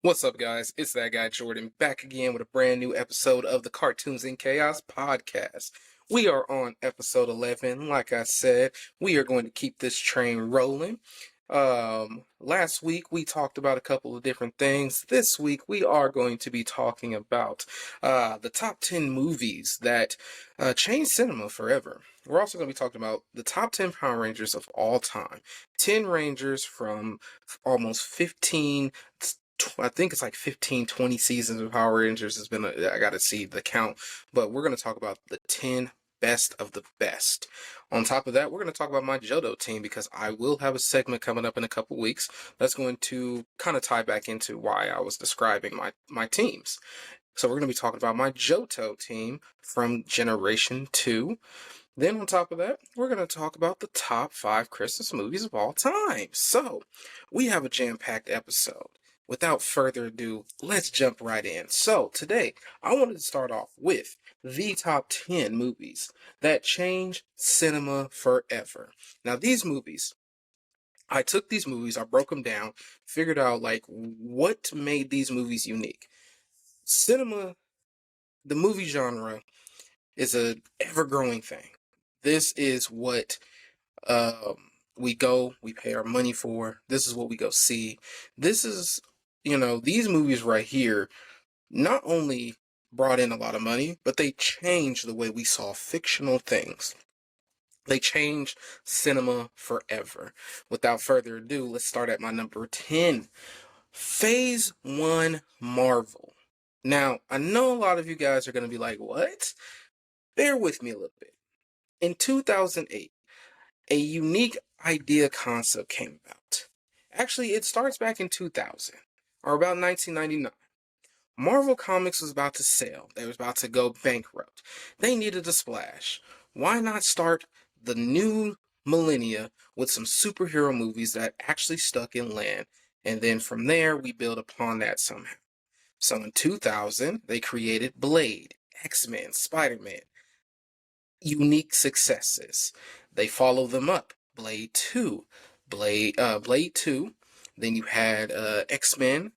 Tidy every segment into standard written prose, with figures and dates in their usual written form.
What's up, guys? It's that guy Jordan back again with a brand new episode of the Cartoons in Chaos podcast. We are on episode 11. Like I said, we are going to keep this train rolling. Last week we talked about a couple of different things. This week we are going to be talking about the top 10 movies that changed cinema forever. We're also going to be talking about the top 10 Power Rangers of all time. 10 Rangers from almost 15, I think it's like 15, 20 seasons of Power Rangers. Has been, I got to see the count, but we're going to talk about the 10 best of the best. On top of that, we're going to talk about my Johto team because I will have a segment coming up in a couple weeks that's going to kind of tie back into why I was describing my teams. So we're going to be talking about my Johto team from Generation 2. Then on top of that, we're going to talk about the top 5 Christmas movies of all time. So we have a jam-packed episode. Without further ado, let's jump right in. So today, I wanted to start off with the top 10 movies that changed cinema forever. Now, these movies, I took these movies, I broke them down, figured out like what made these movies unique. Cinema, the movie genre, is a ever-growing thing. This is what we pay our money for. This is what we go see. This is, these movies right here not only brought in a lot of money, but they changed the way we saw fictional things. They changed cinema forever. Without further ado, let's start at my number 10. Phase 1 Marvel. Now, I know a lot of you guys are going to be like, what? Bear with me a little bit. In 2008, a unique idea concept came about. Actually, it starts back in 2000, or about 1999. Marvel Comics was about to sell. They was about to go bankrupt. They needed a splash. Why not start the new millennia with some superhero movies that actually stuck in land? And then from there, we build upon that somehow. So in 2000, they created Blade, X-Men, Spider-Man. Unique successes. They follow them up. Blade 2. Blade 2. Then you had X-Men,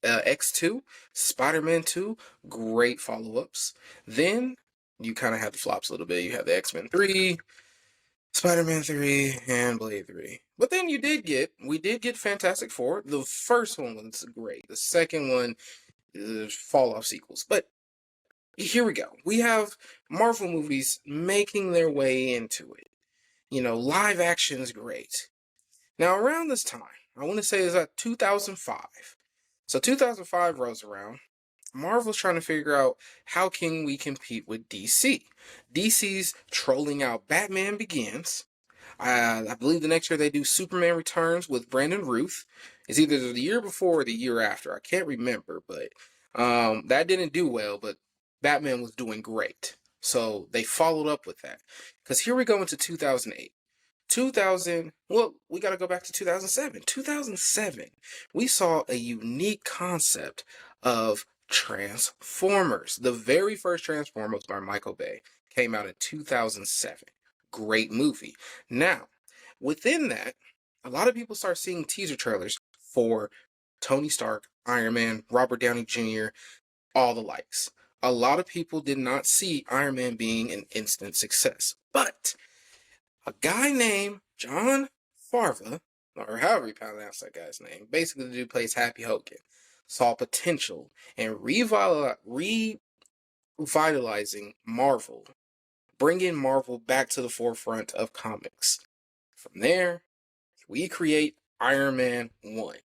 X2, Spider-Man 2, great follow-ups. Then you kind of have the flops a little bit. You have the X-Men 3, Spider-Man 3, and Blade 3. But then we did get Fantastic Four. The first one was great. The second one, fall-off sequels. But here we go. We have Marvel movies making their way into it. Live action is great. Now, around this time, I want to say is that 2005. So 2005 rolls around. Marvel's trying to figure out how can we compete with DC. DC's trolling out Batman Begins. I believe the next year they do Superman Returns with Brandon Routh. It's either the year before or the year after. I can't remember, but that didn't do well, but Batman was doing great. So they followed up with that. Because here we go into 2008. We got to go back to 2007. 2007, we saw a unique concept of Transformers. The very first Transformers by Michael Bay came out in 2007. Great movie. Now, within that, a lot of people start seeing teaser trailers for Tony Stark, Iron Man, Robert Downey Jr., all the likes. A lot of people did not see Iron Man being an instant success. But a guy named John Farva, or however you pronounce that guy's name, basically the dude plays Happy Hogan, saw potential in revitalizing Marvel, bringing Marvel back to the forefront of comics. From there, we create Iron Man 1.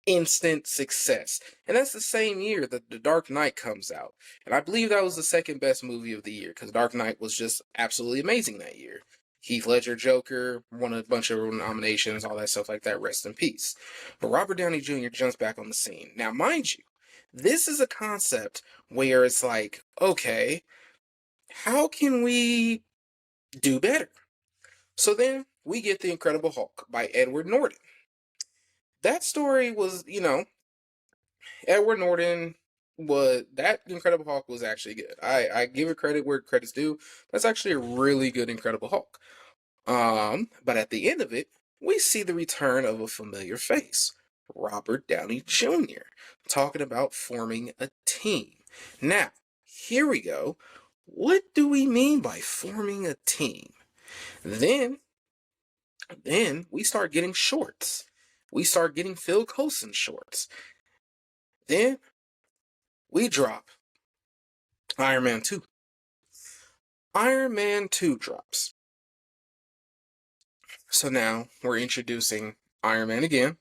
Instant success. And that's the same year that The Dark Knight comes out. And I believe that was the second best movie of the year because Dark Knight was just absolutely amazing that year. Heath Ledger Joker won a bunch of nominations, all that stuff like that. Rest in peace. But Robert Downey Jr. jumps back on the scene. Now, mind you, this is a concept where it's like, okay, how can we do better? So then we get The Incredible Hulk by Edward Norton. That story was, Edward Norton that Incredible Hulk was actually good. I give it credit where credit's due. That's actually a really good Incredible Hulk. But at the end of it, we see the return of a familiar face. Robert Downey Jr., talking about forming a team. Now, here we go. What do we mean by forming a team? Then we start getting shorts. We start getting Phil Coulson shorts. Then we drop Iron Man 2. Iron Man 2 drops. So now we're introducing Iron Man again.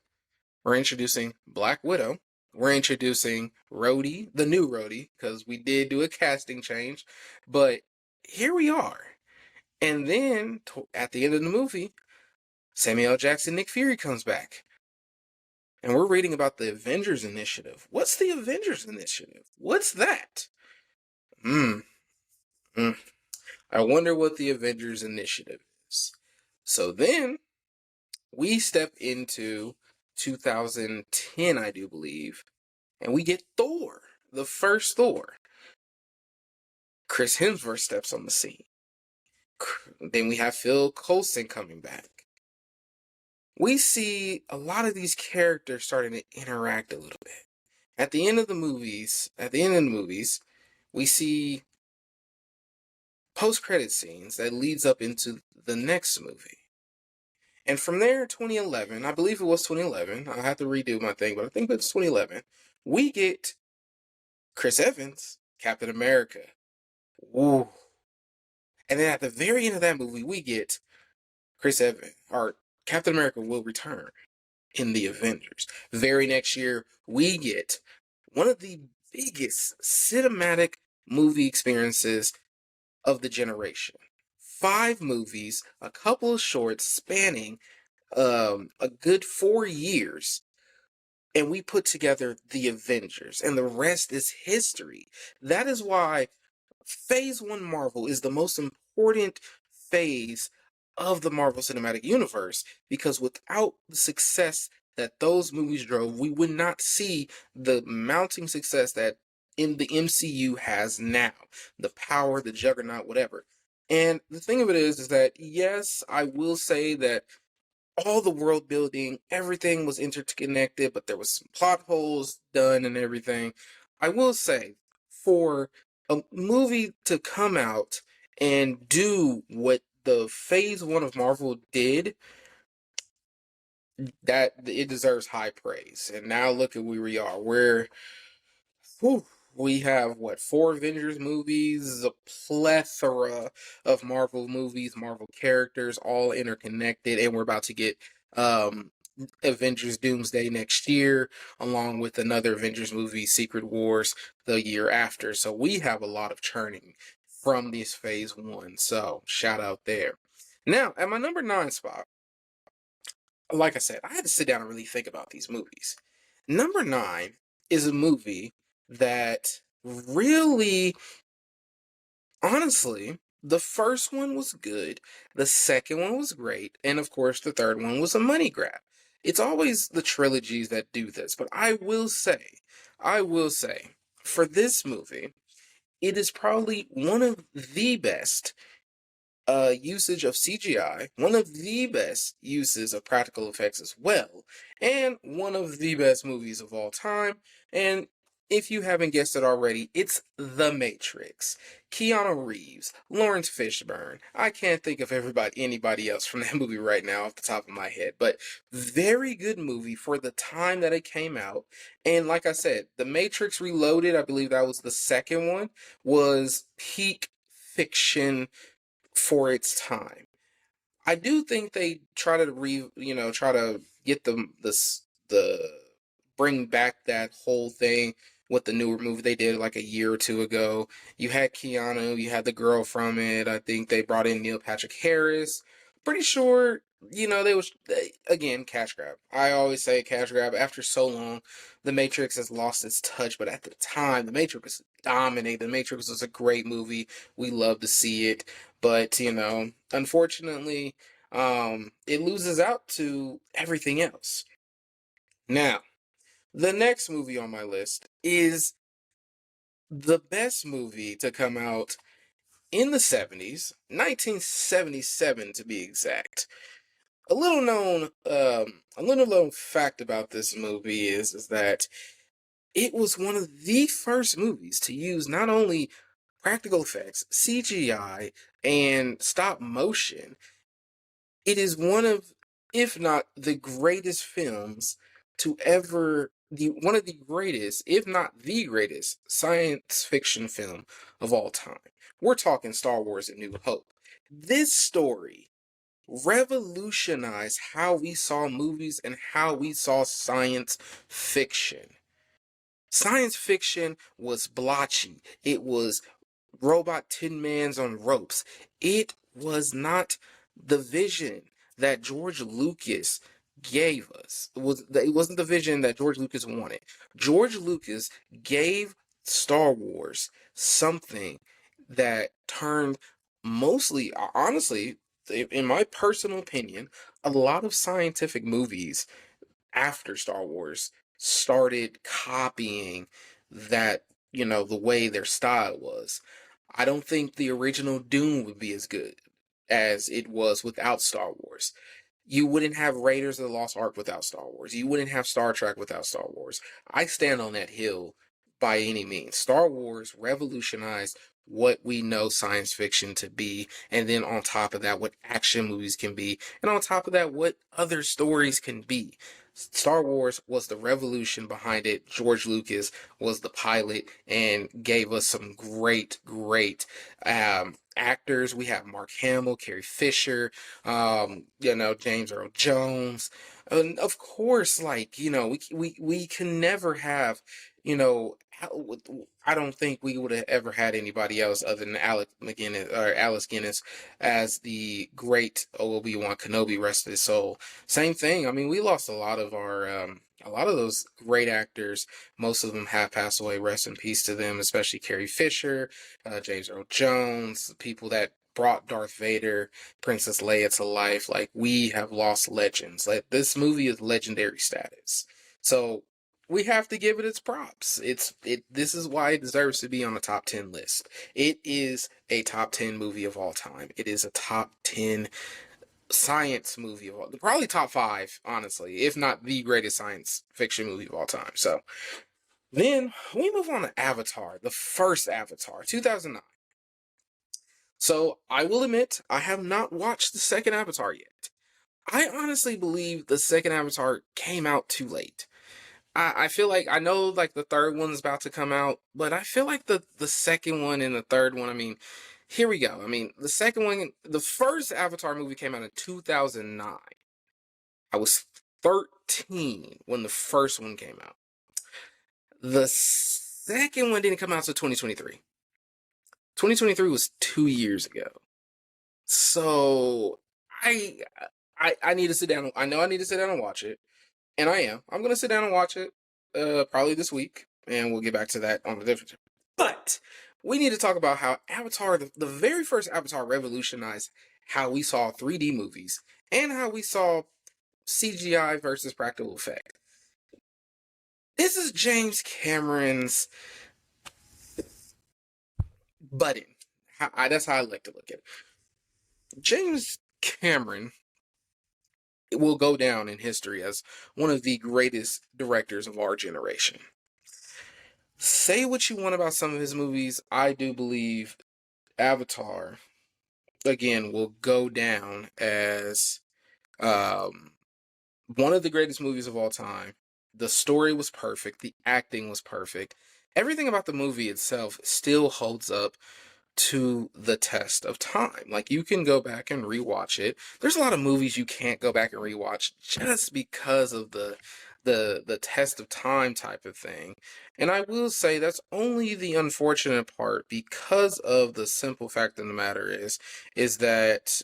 We're introducing Black Widow. We're introducing Rhodey, the new Rhodey, because we did do a casting change. But here we are. And then at the end of the movie, Samuel L. Jackson, Nick Fury comes back. And we're reading about the Avengers Initiative. What's the Avengers Initiative? What's that? I wonder what the Avengers Initiative is. So then we step into 2010, I do believe, and we get Thor, the first Thor. Chris Hemsworth steps on the scene. Then we have Phil Coulson coming back. We see a lot of these characters starting to interact a little bit. At the end of the movies, we see post-credit scenes that leads up into the next movie. And from there, 2011, I believe it was 2011, I have to redo my thing, but I think it's 2011, we get Chris Evans, Captain America. Woo. And then at the very end of that movie, we get Chris Evans, or Captain America will return in the Avengers. Very next year, we get one of the biggest cinematic movie experiences of the generation. 5 movies, a couple of shorts spanning a good 4 years, and we put together the Avengers, and the rest is history. That is why Phase 1 Marvel is the most important phase of the Marvel Cinematic Universe, because without the success that those movies drove, we would not see the mounting success that in the MCU has now. The power, the juggernaut, whatever. And the thing of it is that, yes, I will say that all the world building, everything was interconnected, but there was some plot holes done and everything. I will say, for a movie to come out and do what the Phase 1 of Marvel did, that it deserves high praise. And now look at where we are. We have, 4 Avengers movies, a plethora of Marvel movies, Marvel characters, all interconnected, and we're about to get Avengers Doomsday next year, along with another Avengers movie, Secret Wars, the year after. So we have a lot of churning from this Phase 1, so shout out there. Now, at my number 9 spot, like I said, I had to sit down and really think about these movies. Number 9 is a movie that really, honestly, the first one was good, the second one was great, and of course the third one was a money grab. It's always the trilogies that do this, but I will say, for this movie, it is probably one of the best usage of CGI, one of the best uses of practical effects as well, and one of the best movies of all time. And if you haven't guessed it already, it's The Matrix. Keanu Reeves, Lawrence Fishburne. I can't think of anybody else from that movie right now off the top of my head, but very good movie for the time that it came out. And like I said, The Matrix Reloaded, I believe that was the second one, was peak fiction for its time. I do think they try to get the bring back that whole thing with the newer movie they did like a year or two ago. You had Keanu, you had the girl from it. I think they brought in Neil Patrick Harris. Pretty sure, again, cash grab. I always say cash grab. After so long, The Matrix has lost its touch, but at the time, The Matrix was dominated. The Matrix was a great movie. We love to see it, but unfortunately, it loses out to everything else. Now, the next movie on my list is the best movie to come out in the 70s, 1977 to be exact. a little known fact about this movie is that it was one of the first movies to use not only practical effects, CGI, and stop motion. It is one of, if not the greatest films to ever, one of the greatest, if not the greatest, science fiction film of all time. We're talking Star Wars: A New Hope. This story revolutionized how we saw movies and how we saw science fiction. Science fiction was blotchy. It was robot tin mans on ropes. It was not the vision that George Lucas gave us. It wasn't the vision that George Lucas wanted. George Lucas gave Star Wars something that turned mostly, honestly, in my personal opinion, a lot of scientific movies after Star Wars started copying that, the way their style was. I don't think the original Doom would be as good as it was without Star Wars. You wouldn't have Raiders of the Lost Ark without Star Wars. You wouldn't have Star Trek without Star Wars. I stand on that hill by any means. Star Wars revolutionized what we know science fiction to be, and then on top of that, what action movies can be, and on top of that, what other stories can be. Star Wars was the revolution behind it. George Lucas was the pilot and gave us some great actors. We have Mark Hamill, Carrie Fisher, James Earl Jones. And of course, we can never have, you know, I don't think we would have ever had anybody else other than Alice Guinness as the great Obi-Wan Kenobi, rest his soul. Same thing. I mean, we lost a lot of those great actors. Most of them have passed away. Rest in peace to them, especially Carrie Fisher, James Earl Jones, people that brought Darth Vader, Princess Leia to life. Like, we have lost legends. Like, this movie is legendary status. So we have to give it its props. This is why it deserves to be on the top 10 list. It is a top 10 movie of all time. It is a top 10 science movie of all, probably top 5, honestly, if not the greatest science fiction movie of all time. So then we move on to Avatar, the first Avatar, 2009. So I will admit, I have not watched the second Avatar yet. I honestly believe the second Avatar came out too late. I feel like, I know like the third one's about to come out, but I feel like the second one and the third one, I mean, here we go. I mean, the first Avatar movie came out in 2009. I was 13 when the first one came out. The second one didn't come out until 2023. 2023 was 2 years ago. So I need to sit down. I know I need to sit down and watch it. And I am. I'm going to sit down and watch it probably this week. And we'll get back to that on the different. But we need to talk about how Avatar, the very first Avatar, revolutionized how we saw 3D movies and how we saw CGI versus practical effect. This is James Cameron's button. That's how I like to look at it. James Cameron will go down in history as one of the greatest directors of our generation. Say what you want about some of his movies, I do believe Avatar, again, will go down as one of the greatest movies of all time. The story was perfect. The acting was perfect. Everything about the movie itself still holds up to the test of time. Like, you can go back and rewatch it. There's a lot of movies you can't go back and rewatch just because of the test of time type of thing. And I will say that's only the unfortunate part, because of the simple fact of the matter is that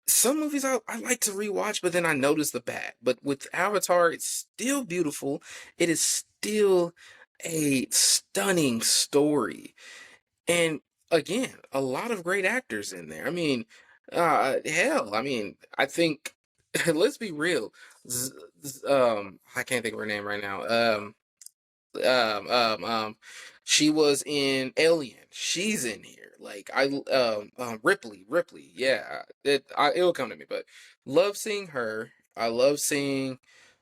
some movies I like to rewatch, but then I notice the bad. But with Avatar, it's still beautiful. It is still a stunning story. And again, a lot of great actors in there. I mean, hell, I mean, I think, let's be real. I can't think of her name right now. Um, um, um, she was in Alien. She's in here. Like Ripley. Yeah, it'll come to me. But love seeing her. I love seeing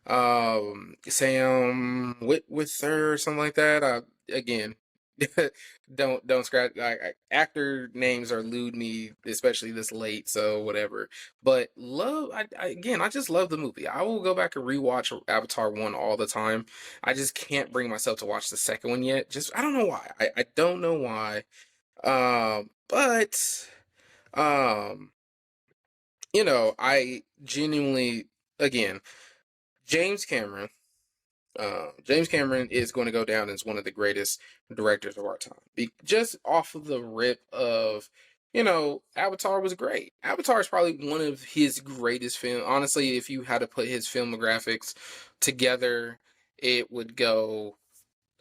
Sam with her or something like that. Again, don't scratch. Actor names are elude me, especially this late. So whatever. But love. Again, I just love the movie. I will go back and rewatch Avatar 1 all the time. I just can't bring myself to watch the second one yet. Just I don't know why. I don't know why. But um, I genuinely, again, James Cameron. James Cameron is going to go down as one of the greatest directors of our time. Just off of the rip of, Avatar was great. Avatar is probably one of his greatest films. Honestly, if you had to put his filmographics together, it would go.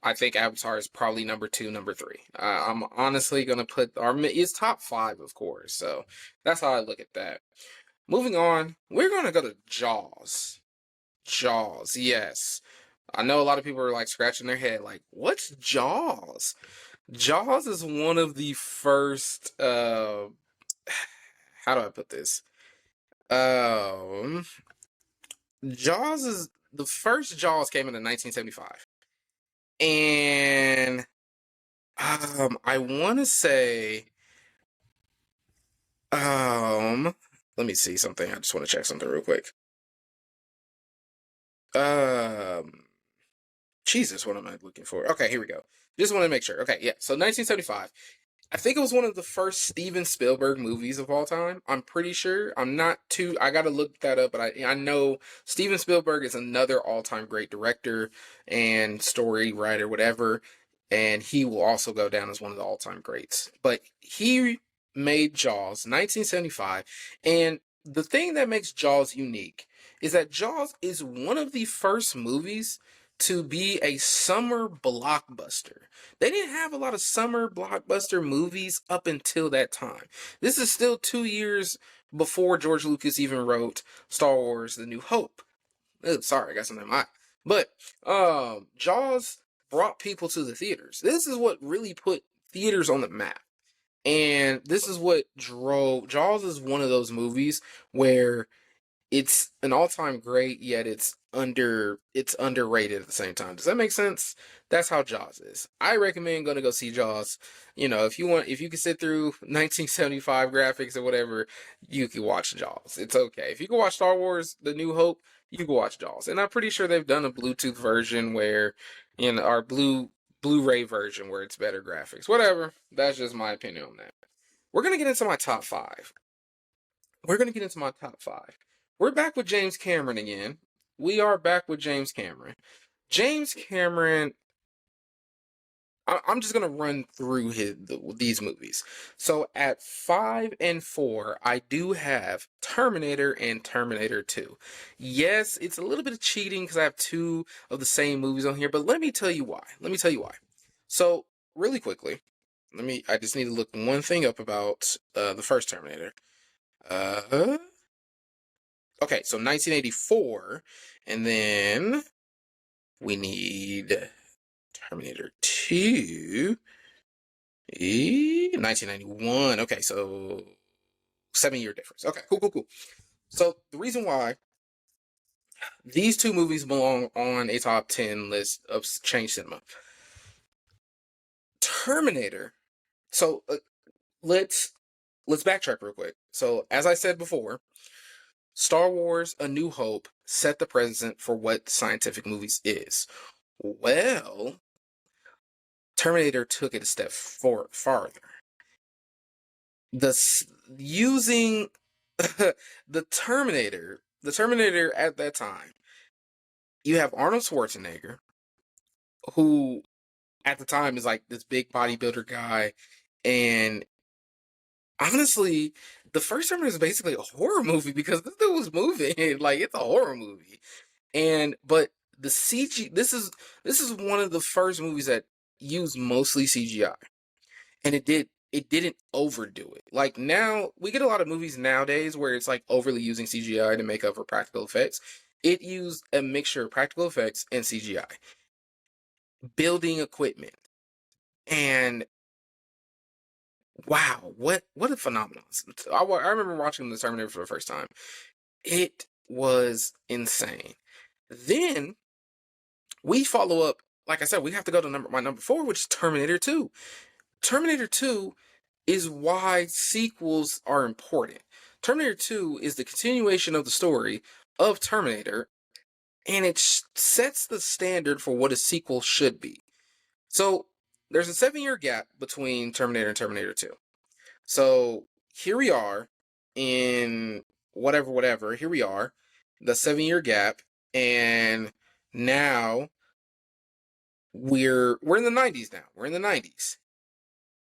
I think Avatar is probably number two, number three. I'm honestly gonna put it's top five, of course. So that's how I look at that. Moving on, we're gonna go to Jaws. Jaws, yes. I know a lot of people are like scratching their head, like, what's Jaws? Jaws is one of the first. How do I put this? Um, Jaws is the first Jaws came in 1975, and I want to say, let me see something. I just want to check something real quick. Um, Jesus, what am I looking for? Okay, here we go. Just want to make sure. Okay, yeah. So 1975. I think it was one of the first Steven Spielberg movies of all time. I'm pretty sure. I'm not too. I got to look that up, but I know Steven Spielberg is another all-time great director and story writer, whatever, and he will also go down as one of the all-time greats. But he made Jaws 1975, and the thing that makes Jaws unique is that Jaws is one of the first movies to be a summer blockbuster. They didn't have a lot of summer blockbuster movies up until that time. This is still 2 years before George Lucas even wrote Star Wars: The New Hope. Sorry, I got something in my eye. But Jaws brought people to the theaters. This is what really put theaters on the map. And this is what drove Jaws is one of those movies where it's an all-time great, yet it's underrated at the same time. Does that make sense? That's how Jaws is. I recommend going to go see Jaws. If you can sit through 1975 graphics or whatever, you can watch Jaws. It's okay. If you can watch Star Wars: The New Hope, you can watch Jaws. And I'm pretty sure they've done a Bluetooth version where, our Blu-ray version where it's better graphics. Whatever. That's just my opinion on that. We're gonna get into my top five. We're gonna get into my top five. We're back with James Cameron again. We are back with James Cameron. James Cameron. I'm just gonna run through these movies. So at 5 and 4, I do have Terminator and Terminator 2. Yes, it's a little bit of cheating because I have two of the same movies on here, but let me tell you why. So really quickly, I just need to look one thing up about the first Terminator. Okay, so 1984, and then we need Terminator 2, 1991. Okay, so 7-year difference. Okay, cool. So the reason why these two movies belong on a top 10 list of change cinema. Terminator. So let's backtrack real quick. So as I said before, Star Wars: A New Hope set the precedent for what scientific movies is. Well, Terminator took it a step farther. Using the Terminator at that time, you have Arnold Schwarzenegger, who at the time is like this big bodybuilder guy, and honestly, the first Terminator is basically a horror movie because this dude was moving. Like, it's a horror movie. But the CG, this is one of the first movies that used mostly CGI, and it didn't overdo it. Like, now we get a lot of movies nowadays where it's like overly using CGI to make up for practical effects. It used a mixture of practical effects and CGI, building equipment, and wow, what a phenomenon. I remember watching The Terminator for the first time. It was insane. Then we follow up, like I said, we have to go to my number 4, which is Terminator 2. Terminator 2 is why sequels are important. Terminator 2 is the continuation of the story of Terminator, and it sets the standard for what a sequel should be. So there's a 7-year gap between Terminator and Terminator 2. So here we are in whatever, here we are, the 7-year gap, and now we're in the 90s now. We're in the 90s.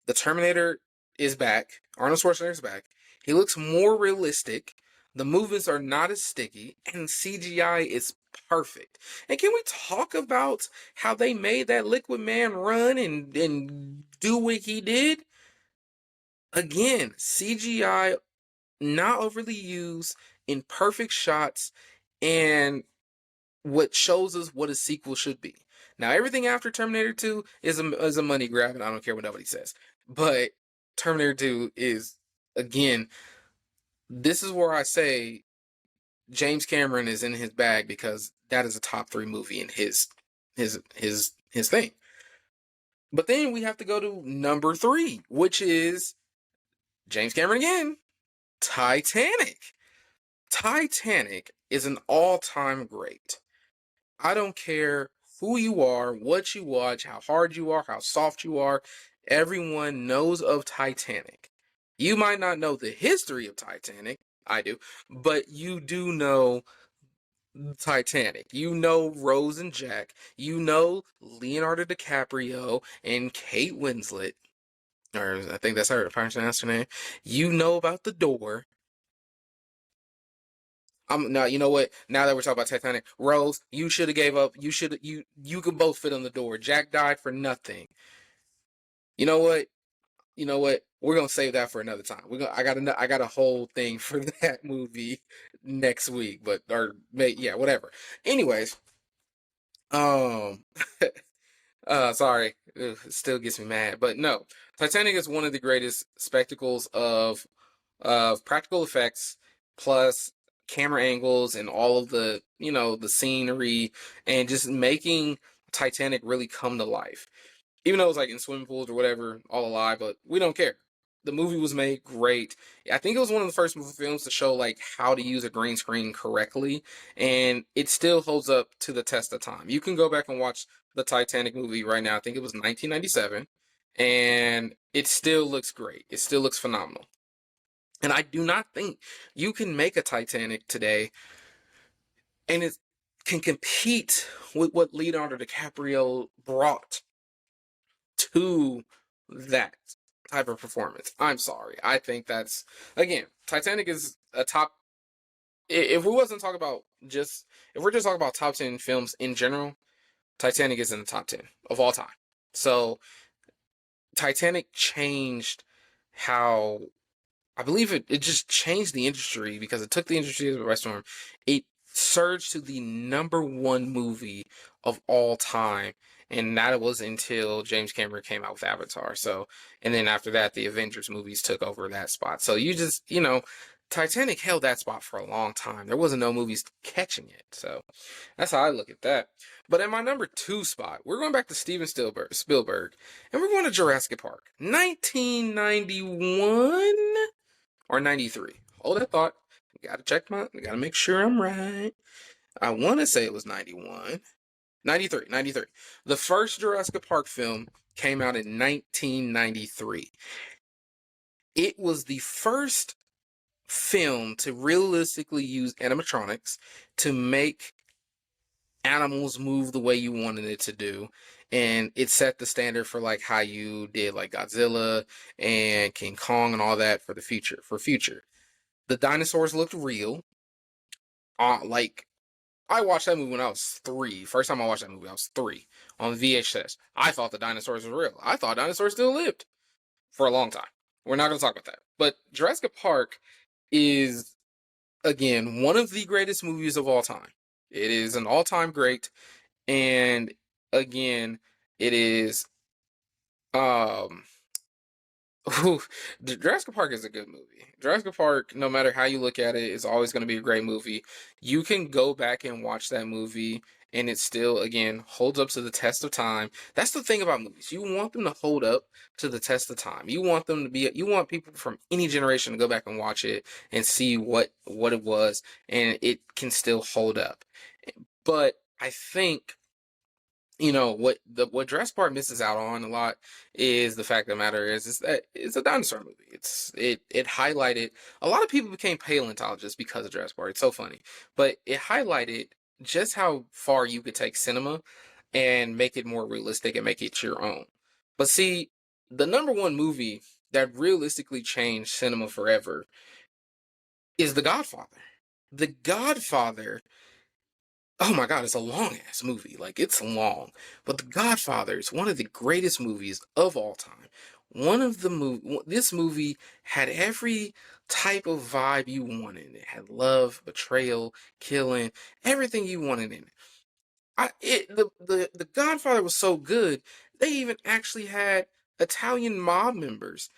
The Terminator is back. Arnold Schwarzenegger is back. He looks more realistic. The movements are not as sticky, and CGI is perfect. And can we talk about how they made that Liquid Man run and do what he did? Again, CGI not overly used, in perfect shots, and what shows us what a sequel should be. Now, everything after Terminator 2 is a money grab, and I don't care what nobody says. But Terminator 2 is, again, this is where I say James Cameron is in his bag, because that is a top 3 movie in his thing. But then we have to go to number 3, which is James Cameron again, Titanic. Titanic is an all-time great. I don't care who you are, what you watch, how hard you are, how soft you are. Everyone knows of Titanic. You might not know the history of Titanic. I do. But you do know Titanic. You know Rose and Jack. You know Leonardo DiCaprio and Kate Winslet. Or I think that's her pronounce her name. You know about the door. Now, you know what? Now that we're talking about Titanic, Rose, you should have gave up. You could both fit on the door. Jack died for nothing. You know what? You know what? We're gonna save that for another time. I got a whole thing for that movie next week, but yeah, whatever. Anyways, um, sorry, ugh, it still gets me mad, but no, Titanic is one of the greatest spectacles of practical effects, plus camera angles and all of the, the scenery, and just making Titanic really come to life. Even though it was like in swimming pools or whatever, all alive, but we don't care. The movie was made great. I think it was one of the first films to show like how to use a green screen correctly, and it still holds up to the test of time. You can go back and watch the Titanic movie right now. I think it was 1997, and it still looks great. It still looks phenomenal. And I do not think you can make a Titanic today and it can compete with what Leonardo DiCaprio brought to that type of performance. I'm sorry. I think that's, again, Titanic is a top. If we wasn't talking about just, if we're just talking about top 10 films in general, Titanic is in the top 10 of all time. So Titanic changed how, I believe it just changed the industry, because it took the industry by storm. It surged to the #1 movie of all time, and that was until James Cameron came out with Avatar. So, and then after that, the Avengers movies took over that spot. So Titanic held that spot for a long time. There wasn't no movies catching it. So that's how I look at that. But in my number 2 spot, we're going back to Steven Spielberg, and we're going to Jurassic Park, 1991. Or 93. Hold that thought. Gotta make sure I'm right. I want to say it was 91. 93. 93. The first Jurassic Park film came out in 1993. It was the first film to realistically use animatronics to make animals move the way you wanted it to do. And it set the standard for like how you did like Godzilla and King Kong and all that for the future. The dinosaurs looked real. Like, I watched that movie when I was 3. First time I watched that movie, I was 3 on VHS. I thought the dinosaurs were real. I thought dinosaurs still lived for a long time. We're not going to talk about that. But Jurassic Park is, again, one of the greatest movies of all time. It is an all-time great. And again, it is Ooh, Jurassic Park is a good movie. Jurassic Park, no matter how you look at it, is always going to be a great movie. You can go back and watch that movie, and it still, again, holds up to the test of time. That's the thing about movies. You want them to hold up to the test of time. You want them to be, you want people from any generation to go back and watch it and see what it was, and it can still hold up. But I think what Jurassic Park misses out on a lot is the fact of the matter is that it's a dinosaur movie. It highlighted a lot of people became paleontologists because of Jurassic Park. It's so funny, but it highlighted just how far you could take cinema and make it more realistic and make it your own. But see, the number one movie that realistically changed cinema forever is The Godfather. The Godfather, oh my God, it's a long ass movie. Like, it's long. But The Godfather is one of the greatest movies of all time. This movie had every type of vibe you wanted. It had love, betrayal, killing, everything you wanted in it. The Godfather was so good. They even actually had Italian mob members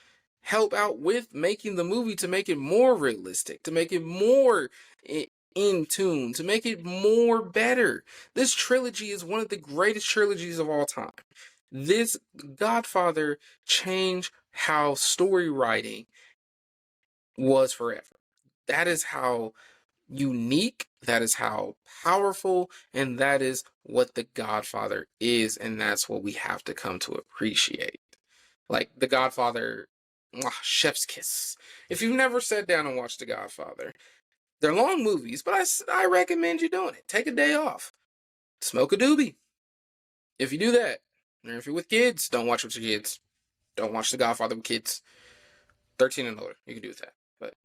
help out with making the movie to make it more realistic, to make it more in tune, to make it more better. This trilogy is one of the greatest trilogies of all time. This Godfather changed how story writing was forever. That is how unique, that is how powerful, and that is what The Godfather is, and that's what we have to come to appreciate. Like, The Godfather, chef's kiss. If you've never sat down and watched The Godfather, they're long movies, but I recommend you doing it. Take a day off. Smoke a doobie. If you do that, or if you're with kids, don't watch with your kids. Don't watch The Godfather with kids. 13 and older, you can do with that. But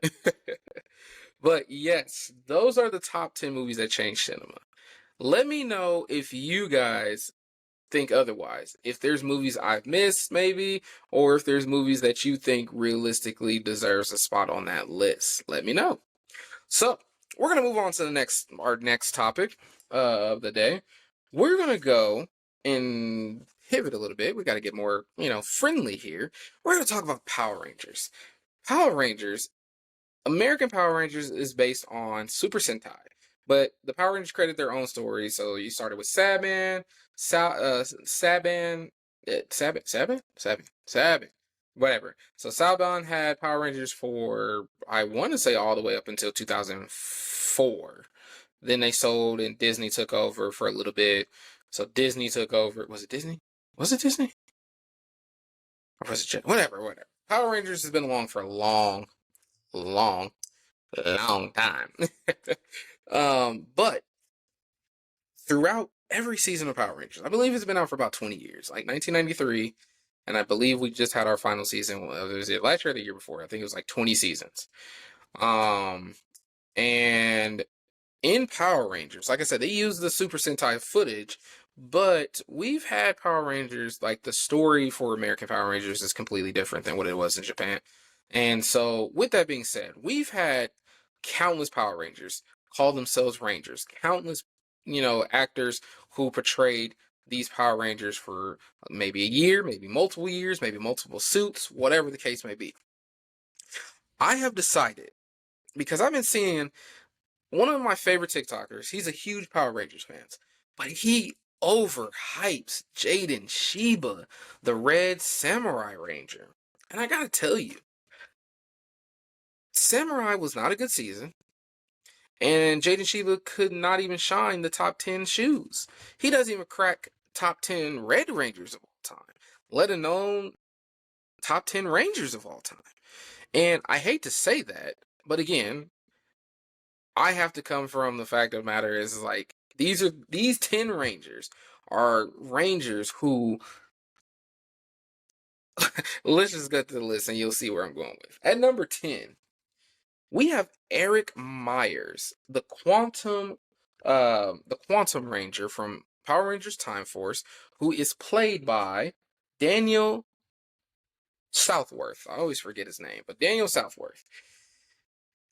but yes, those are the top 10 movies that changed cinema. Let me know if you guys think otherwise. If there's movies I've missed, maybe, or if there's movies that you think realistically deserves a spot on that list. Let me know. So, we're gonna move on to our next topic of the day. We're gonna go and pivot a little bit. We got to get more, friendly here. We're gonna talk about Power Rangers. Power Rangers American Power Rangers is based on Super Sentai, but the Power Rangers created their own story. So you started with Saban, Saban, Saban, whatever. So Saban had Power Rangers for, I want to say, all the way up until 2004. Then they sold and Disney took over for a little bit. So Disney took over. Was it Disney? Was it Disney? Or was it whatever? Whatever. Power Rangers has been along for a long, long time. But throughout every season of Power Rangers, I believe it's been out for about 20 years, like 1993, and I believe we just had our final season. Was it last year or the year before? I think it was like 20 seasons. Um, and in Power Rangers, like I said, they use the Super Sentai footage, but we've had Power Rangers, like the story for American Power Rangers is completely different than what it was in Japan. And so, with that being said, we've had countless Power Rangers call themselves Rangers, countless, actors who portrayed these Power Rangers for maybe a year, maybe multiple years, maybe multiple suits, whatever the case may be. I have decided, because I've been seeing one of my favorite TikTokers, he's a huge Power Rangers fan, but he overhypes Jaden Sheba, the Red Samurai Ranger. And I gotta tell you, Samurai was not a good season, and Jaden Sheba could not even shine the top 10 shoes. He doesn't even crack top 10 Red Rangers of all time, let alone top 10 Rangers of all time. And I hate to say that, but again, I have to come from the fact of the matter is like these 10 Rangers are Rangers who let's just get to the list and you'll see where I'm going with. At number 10, we have Eric Myers, the Quantum Ranger from Power Rangers Time Force, who is played by Daniel Southworth. I always forget his name, but Daniel Southworth.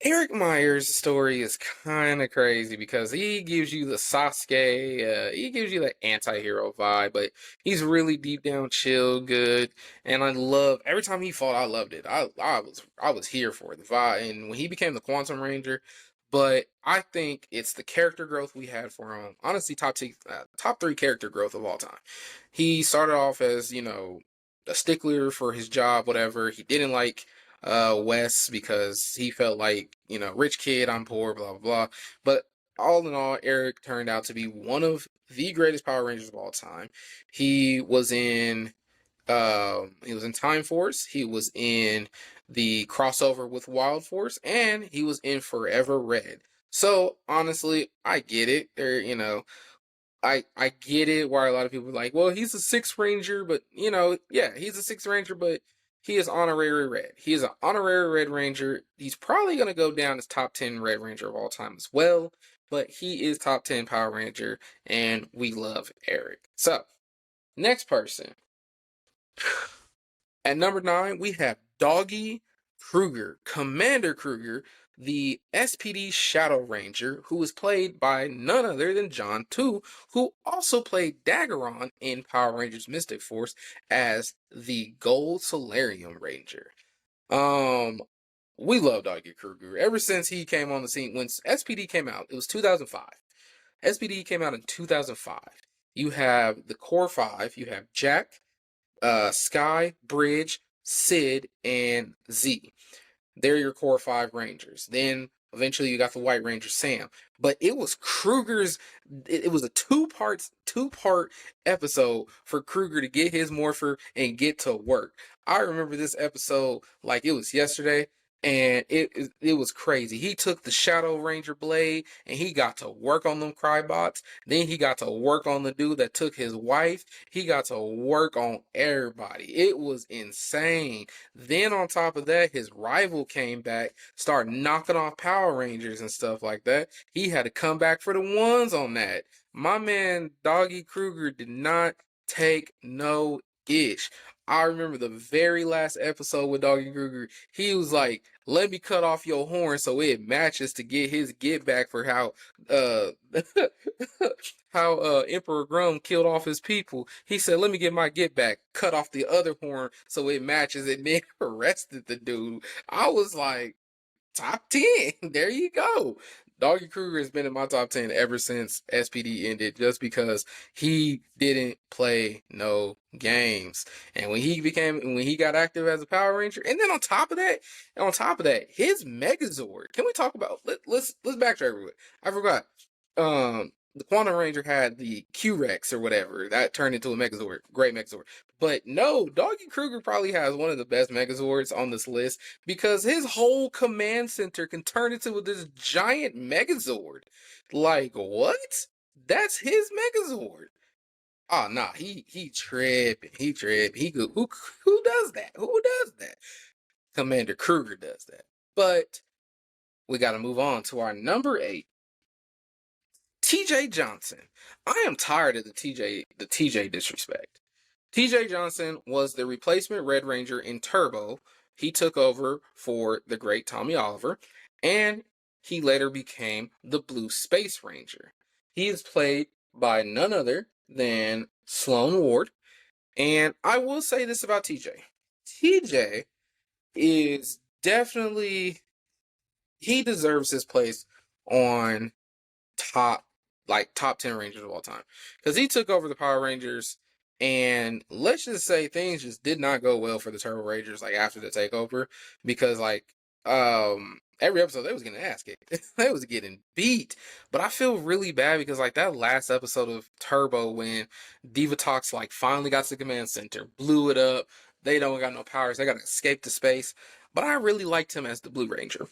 Eric Meyer's story is kind of crazy because he gives you the Sasuke, he gives you that anti-hero vibe, but he's really deep down chill, good, and I love every time he fought. I loved it. I was here for it. The vibe, and when he became the Quantum Ranger, but I think it's the character growth we had for him. Honestly, top three character growth of all time. He started off as a stickler for his job, whatever. He didn't like Wes because he felt like, rich kid, I'm poor, blah blah blah. But all in all, Eric turned out to be one of the greatest Power Rangers of all time. He was in Time Force, he was in the crossover with Wild Force, and he was in Forever Red. So honestly, I get it. I get it why a lot of people are like, well, he's a sixth ranger, but yeah, he's a sixth ranger, but he is honorary red. He is an honorary red ranger. He's probably gonna go down as top 10 red ranger of all time as well, but he is top 10 Power Ranger, and we love Eric. So, next person. At number 9, we have Doggy Kruger, Commander Kruger, the SPD Shadow Ranger, who was played by none other than John 2, who also played Daggeron in Power Rangers Mystic Force as the Gold Solarium Ranger. Um, we love Doggy Kruger ever since he came on the scene. When SPD came out, it was 2005. SPD came out in 2005. You have the core five. You have Jack, Sky, Bridge, Sid, and Z. They're your core five Rangers. Then eventually you got the White Ranger Sam. But it was Kruger's. It was a two part episode for Kruger to get his morpher and get to work. I remember this episode like it was yesterday, and it was crazy. He took the Shadow Ranger blade and he got to work on them Crybots. Then he got to work on the dude that took his wife. He got to work on everybody. It was insane. Then on top of that, his rival came back, started knocking off Power Rangers and stuff like that. He had to come back for the ones on that. My man Doggy Kruger did not take no ish. I remember the very last episode with Doggy Kruger. He was like, "Let me cut off your horn so it matches to get his get back for how uh Emperor Grum killed off his people." He said, "Let me get my get back, cut off the other horn so it matches," and then arrested the dude. I was like, top 10. There you go. Doggy Kruger has been in my top 10 ever since SPD ended, just because he didn't play no games. And when he got active as a Power Ranger, and then on top of that, his Megazord. Can we talk about let's backtrack real quick. I forgot. The Quantum Ranger had the Q-Rex or whatever. That turned into a Megazord. Great Megazord. But no, Doggy Kruger probably has one of the best Megazords on this list because his whole command center can turn into this giant Megazord. Like, what? That's his Megazord. Oh nah, he tripping. He tripping. Who does that? Who does that? Commander Kruger does that. But we gotta move on to our number 8. TJ Johnson. I am tired of the TJ disrespect. TJ Johnson was the replacement Red Ranger in Turbo. He took over for the great Tommy Oliver, and he later became the Blue Space Ranger. He is played by none other than Sloan Ward. And I will say this about TJ. TJ is definitely, he deserves his place on top top 10 Rangers of all time, because he took over the Power Rangers, and let's just say things just did not go well for the Turbo Rangers like after the takeover, because every episode they was getting ass kicked. They was getting beat. But I feel really bad because like that last episode of Turbo, when Divatox like finally got to the command center, blew it up, they don't got no powers, they gotta escape to space. But I really liked him as the Blue Ranger.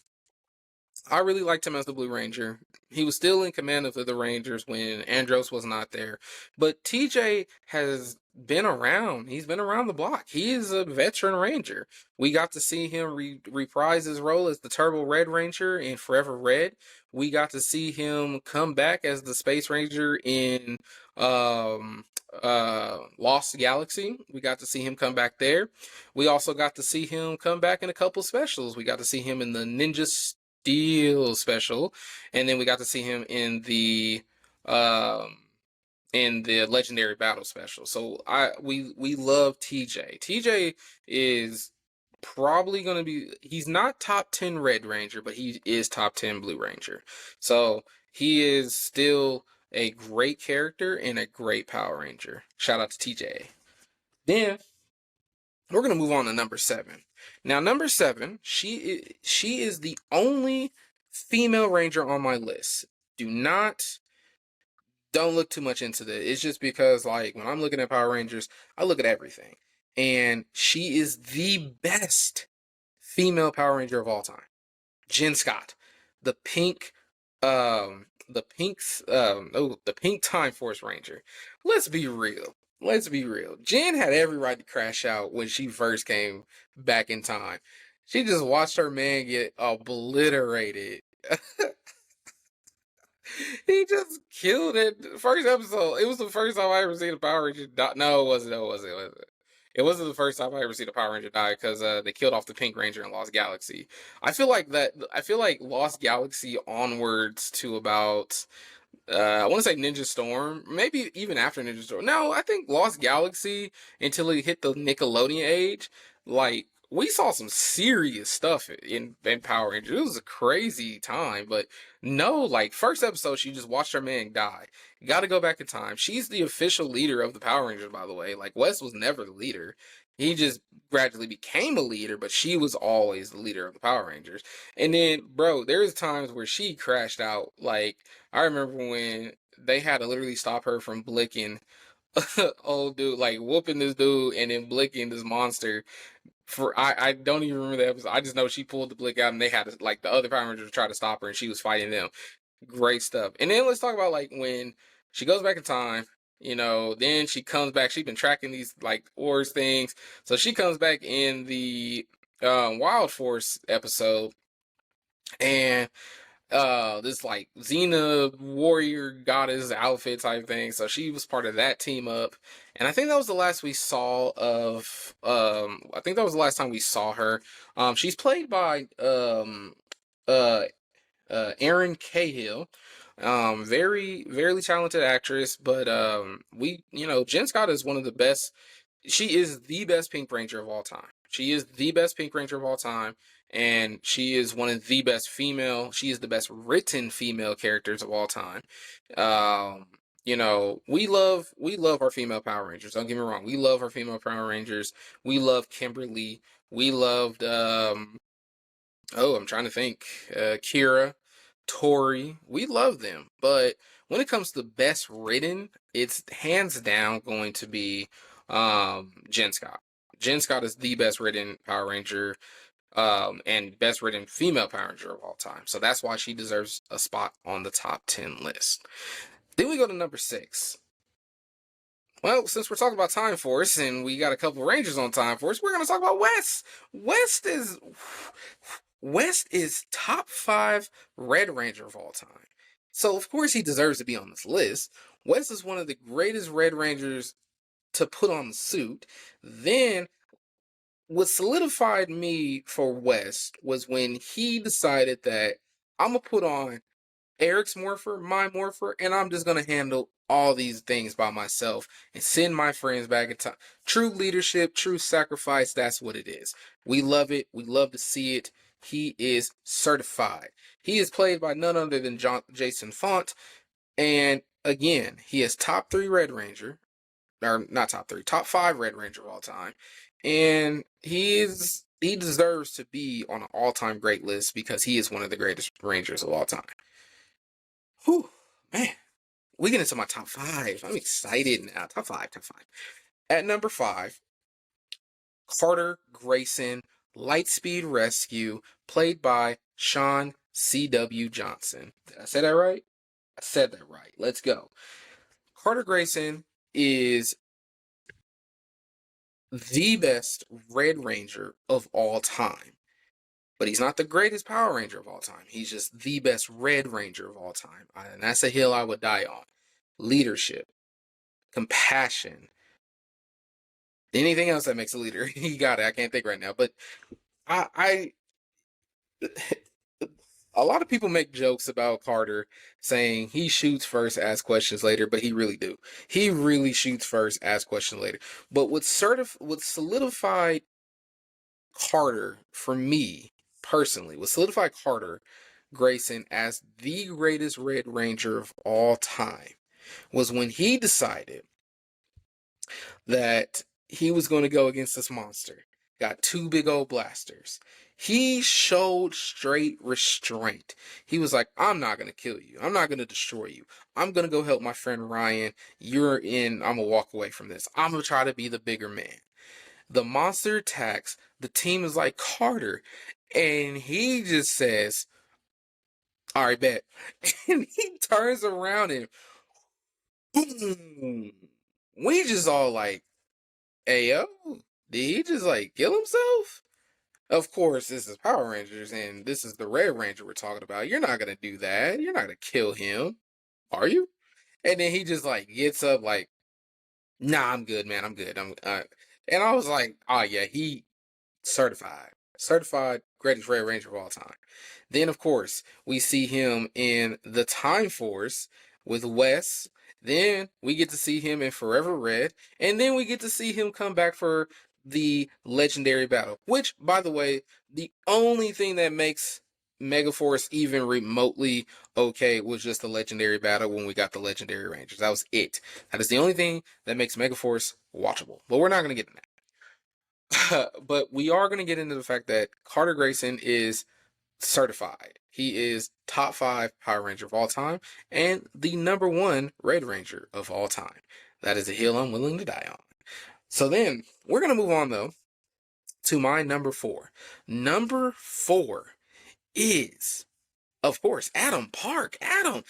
I really liked him as the Blue Ranger. He was still in command of the Rangers when Andros was not there. But TJ has been around. He's been around the block. He is a veteran Ranger. We got to see him reprise his role as the Turbo Red Ranger in Forever Red. We got to see him come back as the Space Ranger in Lost Galaxy. We got to see him come back there. We also got to see him come back in a couple specials. We got to see him in the Steel special, and then we got to see him um in the legendary battle special. So we love TJ. TJ is probably going to be, he's not top 10 Red Ranger, but he is top 10 Blue Ranger. So he is still a great character and a great Power Ranger. Shout out to TJ. Then we're going to move on to number 7. Now number 7, she is the only female ranger on my list. Don't look too much into that. It's just because, like, when I'm looking at Power Rangers, I look at everything. And she is the best female Power Ranger of all time. Jen Scott. The pink, the pink Time Force Ranger. Let's be real. Let's be real. Jen had every right to crash out when she first came back in time. She just watched her man get obliterated. He just killed it. First episode. It was the first time I ever seen a Power Ranger die. No, it wasn't. No, it wasn't. It wasn't. It wasn't the first time I ever seen a Power Ranger die because they killed off the Pink Ranger in Lost Galaxy. I feel like that. I feel like Lost Galaxy onwards to about I want to say Ninja Storm, maybe even after Ninja Storm. No, I think Lost Galaxy until it hit the Nickelodeon age. Like we saw some serious stuff in Power Rangers. It was a crazy time, but no, like first episode, she just watched her man die. Got to go back in time. She's the official leader of the Power Rangers, by the way. Like Wes was never the leader. He just gradually became a leader, but she was always the leader of the Power Rangers. And then, bro, there's times where she crashed out. Like I remember when they had to literally stop her from blicking old dude, like whooping this dude and then blicking this monster. For I don't even remember the episode. I just know she pulled the blick out and they had to, like the other Power Rangers try to stop her and she was fighting them. Great stuff. And then let's talk about like when she goes back in time. Then she comes back. She's been tracking these like ores things, so she comes back in the Wild Force episode, and this like Xena warrior goddess outfit type thing. So she was part of that team up. And I think that was the last we saw of I think that was the last time we saw her. She's played by uh Erin Cahill. Very, very talented actress, but Jen Scott is one of the best. She is the best Pink Ranger of all time. She is the best Pink Ranger of all time, and she is one of the best female. She is the best written female characters of all time. We love our female Power Rangers. Don't get me wrong. We love our female Power Rangers. We love Kimberly. We loved I'm trying to think. Kira, Tori. We love them, but when it comes to best written, it's hands down going to be Jen Scott. Jen Scott is the best written Power Ranger, and best written female Power Ranger of all time. So that's why she deserves a spot on the top 10 list. Then we go to number 6. Well, since we're talking about Time Force and we got a couple Rangers on Time Force, we're going to talk about West. West is top 5 Red Ranger of all time. So of course he deserves to be on this list. West is one of the greatest Red Rangers to put on the suit. Then what solidified me for West was when he decided that I'm going to put on Eric's Morpher, my Morpher, and I'm just going to handle all these things by myself and send my friends back in time. True leadership, true sacrifice, that's what it is. We love it. We love to see it. He is certified. He is played by none other than Jason Font. And again, he is top 3 Red Ranger. Or not top 3, top 5 Red Ranger of all time. And he deserves to be on an all-time great list because he is one of the greatest Rangers of all time. Whew, man. We get into my top 5. I'm excited now. Top 5. At number 5, Carter Grayson, Lightspeed Rescue, played by Sean C.W. Johnson. Did I say that right? I said that right. Let's go. Carter Grayson is the best Red Ranger of all time. But he's not the greatest Power Ranger of all time. He's just the best Red Ranger of all time. And that's a hill I would die on. Leadership, compassion, anything else that makes a leader. He got it. I can't think right now. But I A lot of people make jokes about Carter saying he shoots first, asks questions later, but he really do. He really shoots first, asks questions later. But what solidified Carter for me personally, what solidified Carter Grayson as the greatest Red Ranger of all time was when he decided that he was going to go against this monster. Got two big old blasters. He showed straight restraint. He was like, I'm not going to kill you. I'm not going to destroy you. I'm going to go help my friend Ryan. You're in. I'm going to walk away from this. I'm going to try to be the bigger man. The monster attacks. The team is like, Carter. And he just says, all right, bet. And he turns around and boom. We just all like, hey, yo, did he just like kill himself? Of course, this is Power Rangers and this is the Red Ranger we're talking about. You're not gonna do that. You're not gonna kill him, are you? And then he just like gets up like, nah, I'm good, man. I'm good. And I was like, oh yeah, he certified greatest Red Ranger of all time. Then, of course, we see him in the Time Force with Wes. Then we get to see him in Forever Red. And then we get to see him come back for the Legendary Battle. Which, by the way, the only thing that makes Megaforce even remotely okay was just the Legendary Battle when we got the Legendary Rangers. That was it. That is the only thing that makes Megaforce watchable. But we're not going to get into that. But we are going to get into the fact that Carter Grayson is certified. He is top 5 Power Ranger of all time and the number 1 Red Ranger of all time. That is a hill I'm willing to die on. So then we're going to move on though to my number 4. Number 4 is, of course, Adam Park. Adam.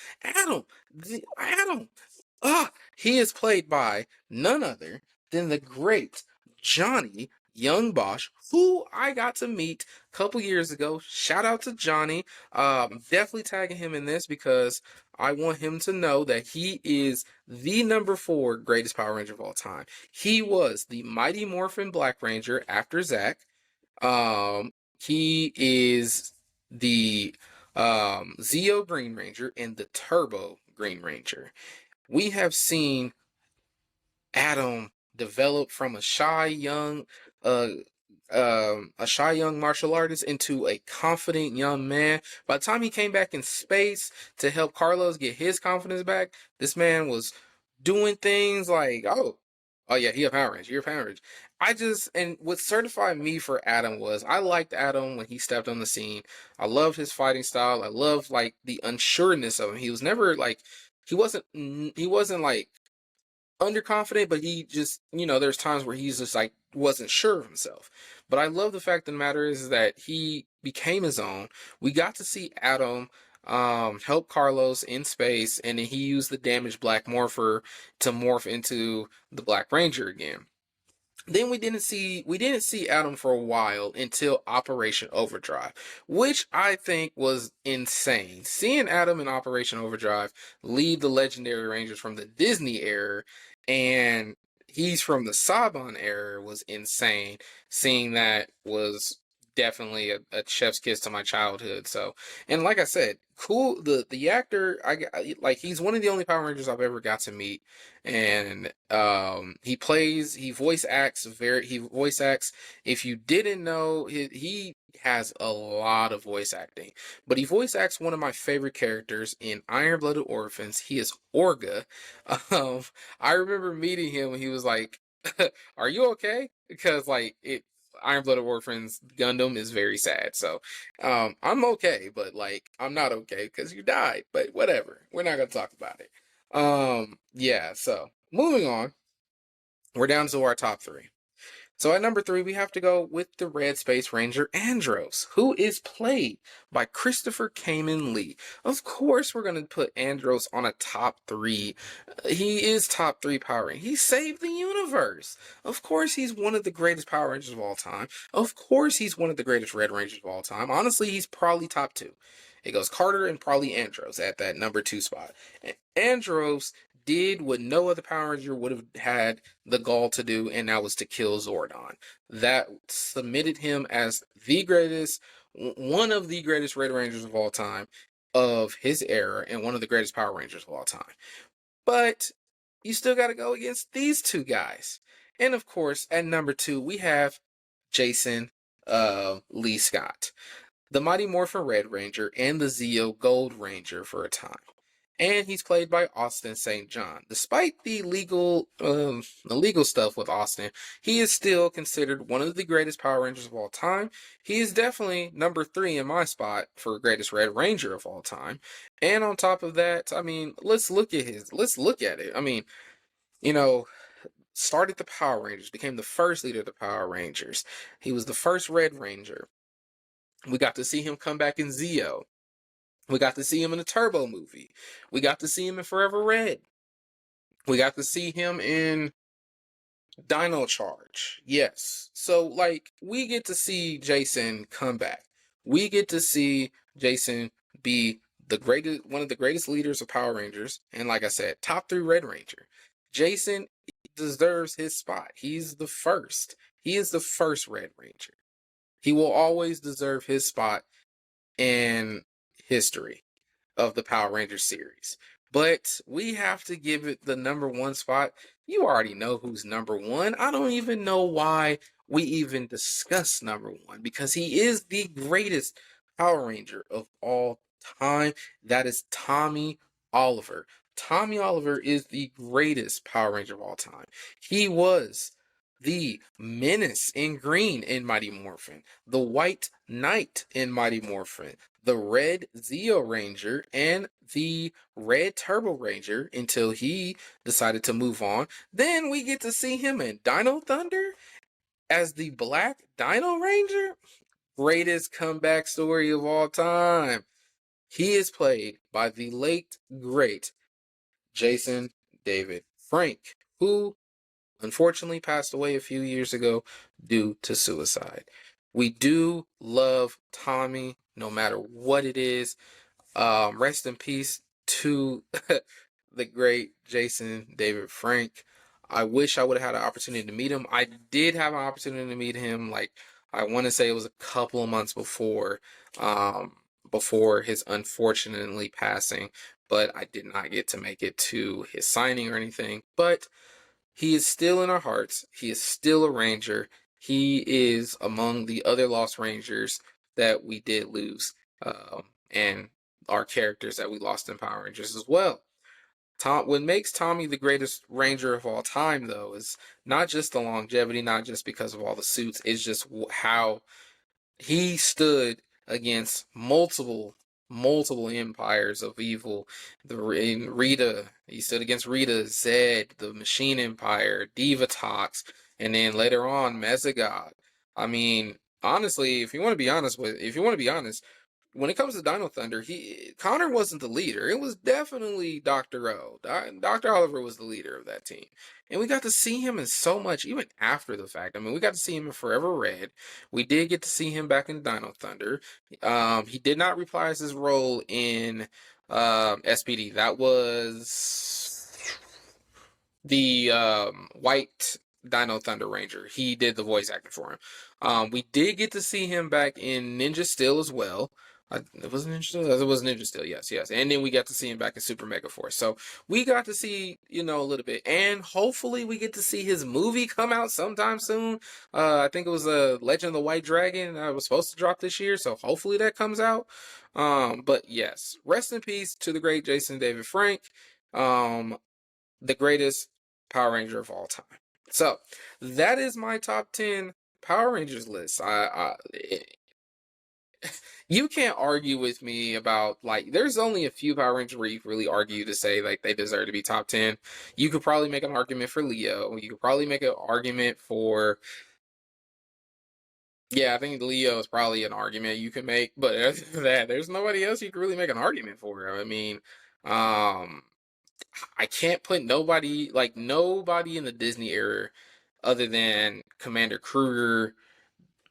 He is played by none other than the great Johnny Young Bosch, who I got to meet a couple years ago. Shout out to Johnny. Definitely tagging him in this because I want him to know that he is the number 4 greatest Power Ranger of all time. He was the Mighty Morphin Black Ranger after Zach. He is the Zeo Green Ranger and the Turbo Green Ranger. We have seen Adam develop from uh, a shy young martial artist into a confident young man. By the time he came back in space to help Carlos get his confidence back, this man was doing things like, oh yeah, he a Power Ranger, you're a Power Ranger. And what certified me for Adam was I liked Adam when he stepped on the scene. I loved his fighting style. I loved like the unsureness of him. He was never like he wasn't like underconfident, but he just, there's times where he's just like wasn't sure of himself. But I love the fact of the matter is that he became his own. We got to see Adam help Carlos in space, and then he used the damaged Black Morpher to morph into the Black Ranger again. Then we didn't see Adam for a while until Operation Overdrive, which I think was insane. Seeing Adam in Operation Overdrive lead the Legendary Rangers from the Disney era and he's from the Saban era was insane. Seeing that was definitely a chef's kiss to my childhood. So, and like I said, cool. The actor, like he's one of the only Power Rangers I've ever got to meet, and he voice acts. If you didn't know, he has a lot of voice acting, but he voice acts one of my favorite characters in Iron Blooded Orphans. He is Orga. Um, I remember meeting him when he was like, "Are you okay?" Because like Iron Blooded Orphans Gundam is very sad. So I'm okay, but like I'm not okay because you died. But whatever. We're not gonna talk about it. Yeah, so moving on. We're down to our top 3. So at number 3, we have to go with the Red Space Ranger Andros, who is played by Christopher Kamen Lee. Of course, we're going to put Andros on a top 3. He is top 3 Power Ranger. He saved the universe. Of course, he's one of the greatest Power Rangers of all time. Of course, he's one of the greatest Red Rangers of all time. Honestly, he's probably top 2. It goes Carter and probably Andros at that number 2 spot. Andros did what no other Power Ranger would have had the gall to do, and that was to kill Zordon. That submitted him as the greatest one of the greatest Red Rangers of all time of his era, and one of the greatest Power Rangers of all time. But you still got to go against these two guys. And of course, at number 2, we have Jason Lee Scott, the Mighty Morphin Red Ranger and the Zeo Gold Ranger for a time. And he's played by Austin St. John. Despite the legal stuff with Austin, he is still considered one of the greatest Power Rangers of all time. He is definitely number 3 in my spot for greatest Red Ranger of all time. And on top of that, I mean, let's look at it. I mean, you know, started the Power Rangers, became the first leader of the Power Rangers. He was the first Red Ranger. We got to see him come back in Zeo. We got to see him in the Turbo movie. We got to see him in Forever Red. We got to see him in Dino Charge. Yes. So, like, we get to see Jason come back. We get to see Jason be one of the greatest leaders of Power Rangers. And like I said, top 3 Red Ranger. Jason deserves his spot. He's the first. He is the first Red Ranger. He will always deserve his spot in history of the Power Rangers series. But we have to give it the number 1 spot. You already know who's number 1. I don't even know why we even discuss number 1, because he is the greatest Power Ranger of all time. That is Tommy Oliver. Tommy Oliver is the greatest Power Ranger of all time. He was the Menace in green in Mighty Morphin, the White Knight in Mighty Morphin, the Red Zeo Ranger, and the Red Turbo Ranger until he decided to move on. Then we get to see him in Dino Thunder as the Black Dino Ranger. Greatest comeback story of all time. He is played by the late, great Jason David Frank, who unfortunately passed away a few years ago due to suicide. We do love Tommy, no matter what it is. Rest in peace to the great Jason David Frank. I wish I would have had an opportunity to meet him. I did have an opportunity to meet him, like, I want to say it was a couple of months before his unfortunately passing, but I did not get to make it to his signing or anything. But he is still in our hearts. He is still a Ranger. He is among the other Lost Rangers that we did lose, and our characters that we lost in Power Rangers as well. What makes Tommy the greatest Ranger of all time, though, is not just the longevity, not just because of all the suits, it's just how he stood against multiple empires of evil. Rita, he stood against Rita, Zed, the Machine Empire, Divatox, and then later on Mesogod. I mean, honestly, if you want to be honest, when it comes to Dino Thunder, Connor wasn't the leader. It was definitely Dr. O. Dr. Oliver was the leader of that team. And we got to see him in so much, even after the fact. I mean, we got to see him in Forever Red. We did get to see him back in Dino Thunder. He did not reprise his role in SPD. That was the White Dino Thunder Ranger. He did the voice acting for him. We did get to see him back in Ninja Steel as well. It was Ninja Steel? It was Ninja Steel, yes. And then we got to see him back in Super Mega Force. So we got to see, a little bit. And hopefully we get to see his movie come out sometime soon. I think it was Legend of the White Dragon that was supposed to drop this year. So hopefully that comes out. But yes, rest in peace to the great Jason David Frank, the greatest Power Ranger of all time. So that is my top 10 Power Rangers list. You can't argue with me about, like, there's only a few Power Rangers where you can really argue to say, like, they deserve to be top 10. You could probably make an argument for Leo. You could probably make an argument for, yeah, I think Leo is probably an argument you can make, but other than that, there's nobody else you can really make an argument for. I mean, I can't put nobody in the Disney era other than Commander Kruger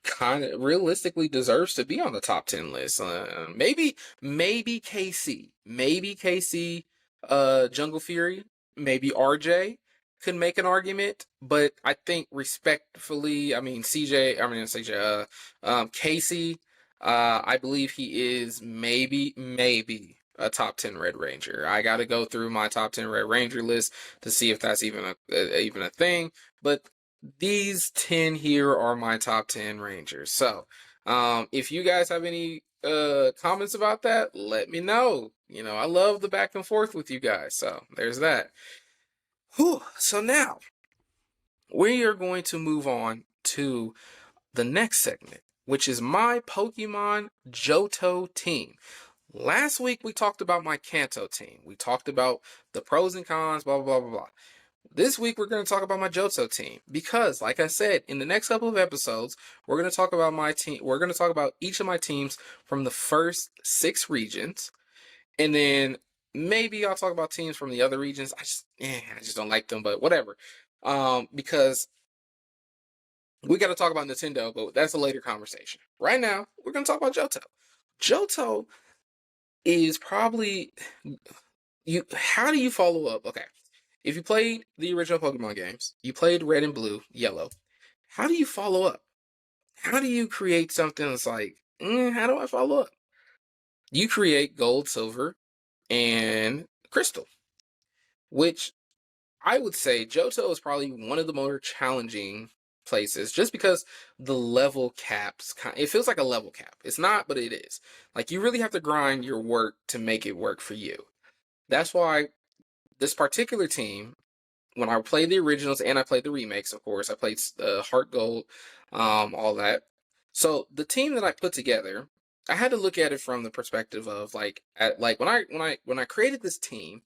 kind of realistically deserves to be on the top 10 list. Maybe KC, Jungle Fury, maybe RJ could make an argument, but I think respectfully, I mean, Casey, I believe he is maybe a top 10 Red Ranger. I got to go through my top 10 Red Ranger list to see if that's even a thing. But these 10 here are my top 10 Rangers. So, if you guys have any comments about that, let me know. You know, I love the back and forth with you guys. So, there's that. Whew. So now we are going to move on to the next segment, which is my Pokemon Johto team. Last week we talked about my Kanto team. We talked about the pros and cons, blah, blah, blah, blah. This week we're going to talk about my Johto team because, like I said, in the next couple of episodes, we're going to talk about my team. We're going to talk about each of my teams from the first 6 regions, and then maybe I'll talk about teams from the other regions. I just don't like them, but whatever. Because we got to talk about Nintendo, but that's a later conversation. Right now, we're going to talk about Johto. Johto is probably how do you follow up? Okay. If you played the original Pokemon games, you played Red and Blue, Yellow, how do you follow up? How do you create something that's like, how do I follow up? You create Gold, Silver, and Crystal, which I would say Johto is probably one of the more challenging places just because the level caps, it feels like a level cap. It's not, but it is. Like, you really have to grind your work to make it work for you. That's why this particular team, when I played the originals and I played the remakes, of course, I played Heart Gold, all that. So the team that I put together, I had to look at it from the perspective of like when I created this team,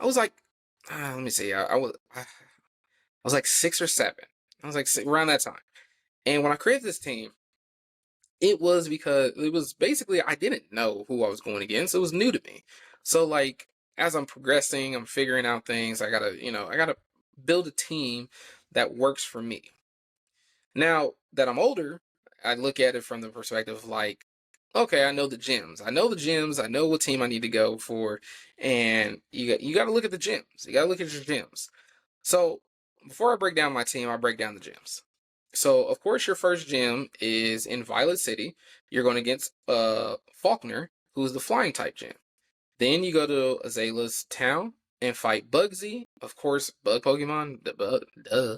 I was like, let me see, I was like 6 or 7. I was like around that time. And when I created this team, it was because it was basically I didn't know who I was going against. It was new to me. So like as I'm progressing, I'm figuring out things. I gotta build a team that works for me. Now that I'm older, I look at it from the perspective of like, okay, I know the gyms. I know the gyms. I know what team I need to go for, and you got to look at the gyms. You got to look at your gyms. So before I break down my team, I break down the gyms. So of course your first gym is in Violet City. You're going against Faulkner, who's the flying type gym. Then you go to Azalea's town and fight Bugsy, of course, bug Pokemon, duh.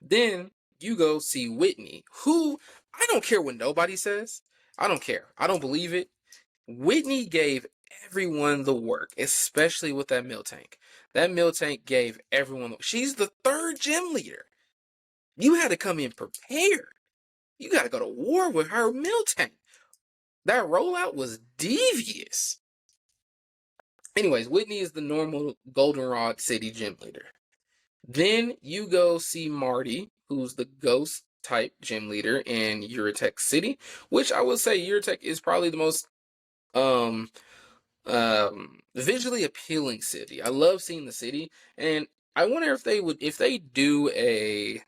Then you go see Whitney, who I don't care what nobody says. I don't care. I don't believe it. Whitney gave everyone the work, especially with that Miltank. That Miltank gave everyone. She's the 3rd gym leader. You had to come in prepared. You got to go to war with her Miltank. That rollout was devious. Anyways, Whitney is the normal Goldenrod City gym leader. Then you go see Marty, who's the ghost type gym leader in Eurotech City, which I will say Eurotech is probably the most visually appealing city. I love seeing the city, and I wonder if they do a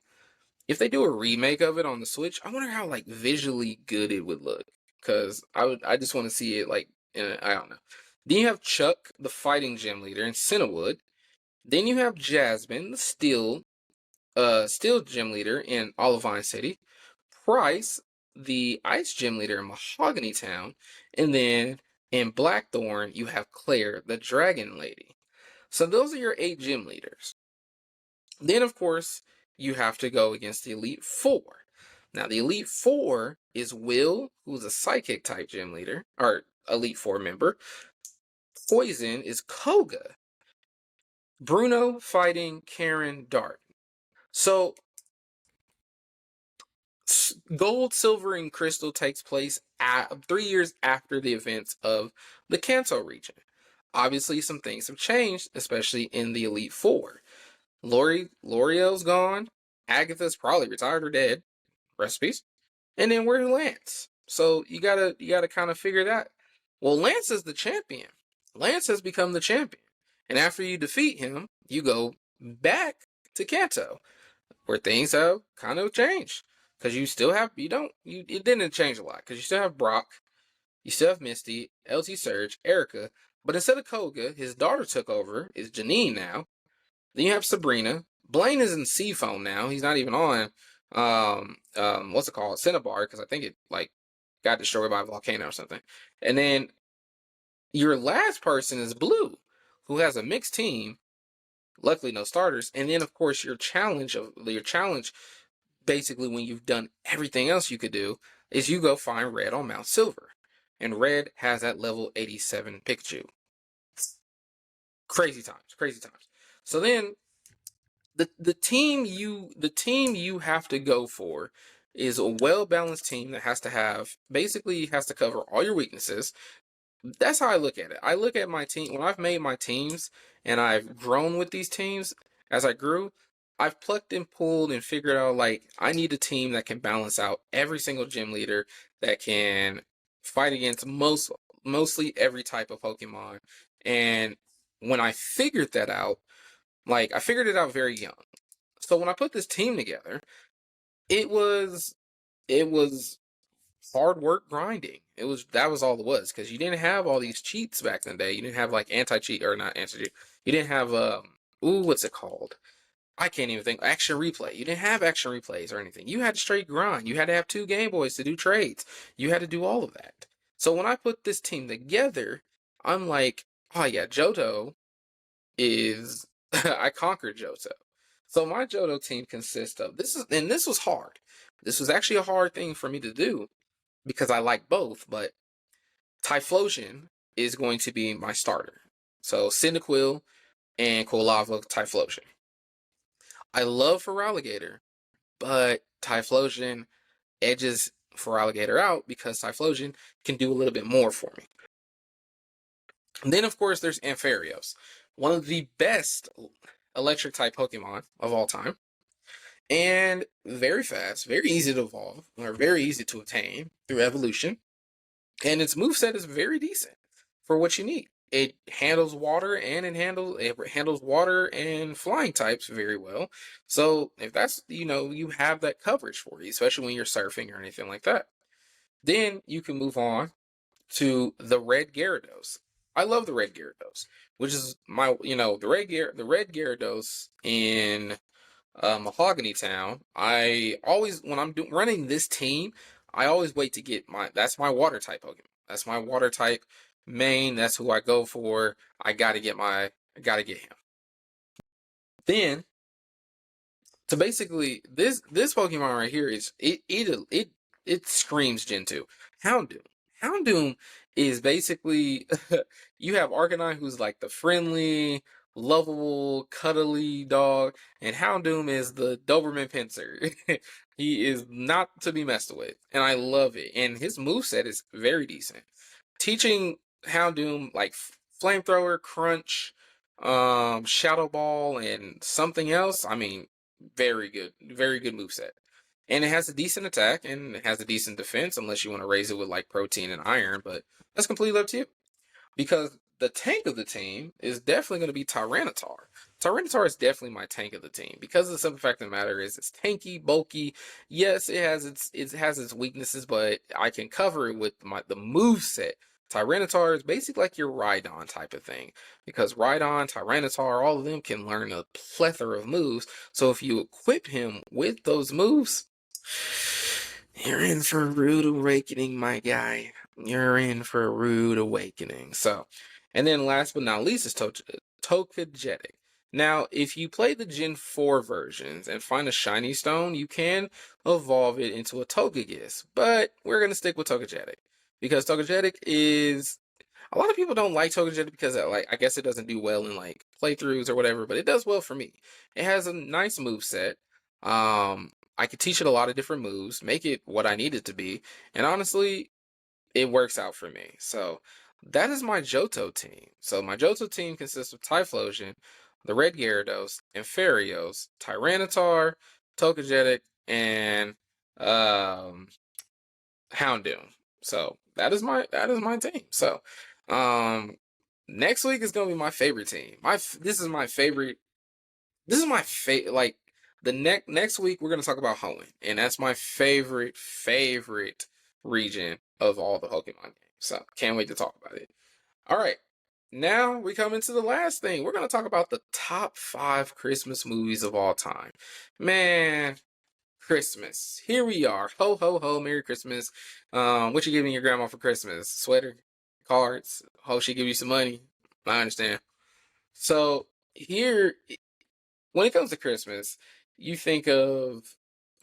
remake of it on the Switch. I wonder how like visually good it would look, because I just want to see it like I don't know. Then you have Chuck, the fighting gym leader in Cinnawood. Then you have Jasmine, the steel gym leader in Olivine City. Price, the ice gym leader in Mahogany Town. And then in Blackthorn, you have Claire, the dragon lady. So those are your 8 gym leaders. Then, of course, you have to go against the Elite Four. Now, the Elite Four is Will, who's a psychic type gym leader, or Elite Four member. Poison is Koga. Bruno fighting Karen Dart. So, Gold, Silver, and Crystal takes place 3 years after the events of the Kanto region. Obviously, some things have changed, especially in the Elite Four. L'Oreal's gone. Agatha's probably retired or dead. Recipes. And then where's Lance? So you gotta kind of figure that. Well, Lance is the champion. Lance has become the champion. And after you defeat him, you go back to Kanto, where things have kind of changed. Because you still have, it didn't change a lot. Because you still have Brock, you still have Misty, LT Surge, Erica. But instead of Koga, his daughter took over, is Janine now. Then you have Sabrina. Blaine is in Seafoam now. He's not even on, what's it called? Cinnabar, because I think it, like, got destroyed by a volcano or something. And then your last person is blue, who has a mixed team. Luckily, no starters. And then, of course, your challenge basically when you've done everything else you could do, is you go find red on Mount Silver. And red has that level 87 Pikachu. Crazy times, crazy times. So then the team you have to go for is a well-balanced team that has to cover all your weaknesses. That's how I look at it. I look at my team when I've made my teams and I've grown with these teams as I grew. I've plucked and pulled and figured out like I need a team that can balance out every single gym leader, that can fight against mostly every type of Pokemon. And when I figured that out, like I figured it out very young. So when I put this team together, it was it was hard work grinding. That was all it was, because you didn't have all these cheats back in the day. You didn't have like anti-cheat, or not anti-cheat. You didn't have what's it called? I can't even think. Action replay. You didn't have action replays or anything. You had to straight grind. You had to have 2 Game Boys to do trades. You had to do all of that. So when I put this team together, I'm like, oh yeah, Johto is I conquered Johto. So my Johto team consists of this was hard. This was actually a hard thing for me to do because I like both, but Typhlosion is going to be my starter. So Cyndaquil and Quilava Typhlosion. I love Feraligatr, but Typhlosion edges Feraligatr out because Typhlosion can do a little bit more for me. And then, of course, there's Ampharios, one of the best electric type Pokemon of all time. And very fast, very easy to evolve, or very easy to attain through evolution. And its moveset is very decent for what you need. It handles water and it handles water and flying types very well. So if that's, you have that coverage for you, especially when you're surfing or anything like that. Then you can move on to the red Gyarados. I love the red Gyarados, which is the red Gyarados in Mahogany Town. I always, when I'm running this team, I always wait to get that's my water type Pokemon. That's my water type main. That's who I go for. I gotta get him. Then, to basically, this Pokemon right here is, it screams Gen 2. Houndoom. Houndoom is basically, you have Arcanine, who's like the friendly, lovable, cuddly dog, and Houndoom is the Doberman Pinsir. He is not to be messed with, and I love it. And his moveset is very decent. Teaching Houndoom like Flamethrower, Crunch, Shadow Ball, and something else. I mean, very good moveset. And it has a decent attack and it has a decent defense, unless you want to raise it with like protein and iron, but that's completely up to you. Because the tank of the team is definitely going to be Tyranitar. Tyranitar is definitely my tank of the team, because the simple fact of the matter is it's tanky, bulky. Yes, it has its weaknesses, but I can cover it with the move set. Tyranitar is basically like your Rhydon type of thing, because Rhydon, Tyranitar, all of them can learn a plethora of moves. So if you equip him with those moves, you're in for a rude awakening, my guy. You're in for a rude awakening. So, and then last but not least is Togetic. Now, if you play the Gen 4 versions and find a shiny stone, you can evolve it into a Togekiss. But we're going to stick with Togetic, because Togetic is, a lot of people don't like Togetic because I guess it doesn't do well in like playthroughs or whatever, but it does well for me. It has a nice move set. I could teach it a lot of different moves, make it what I need it to be, and honestly, it works out for me. So that is my Johto team. So my Johto team consists of Typhlosion, the red Gyarados, Ampharios, Tyranitar, Togetic, and Houndoom. So that is my team. So next week is gonna be my favorite team. This is my favorite. Like the next week we're gonna talk about Hoenn, and that's my favorite region of all the Pokemon games. So can't wait to talk about it. All right, now we come into the last thing. We're gonna talk about the top 5 Christmas movies of all time. Man, Christmas. Here we are. Ho ho ho, Merry Christmas. What you giving your grandma for Christmas? Sweater, cards. Hope she give you some money. I understand. So here, when it comes to Christmas, you think of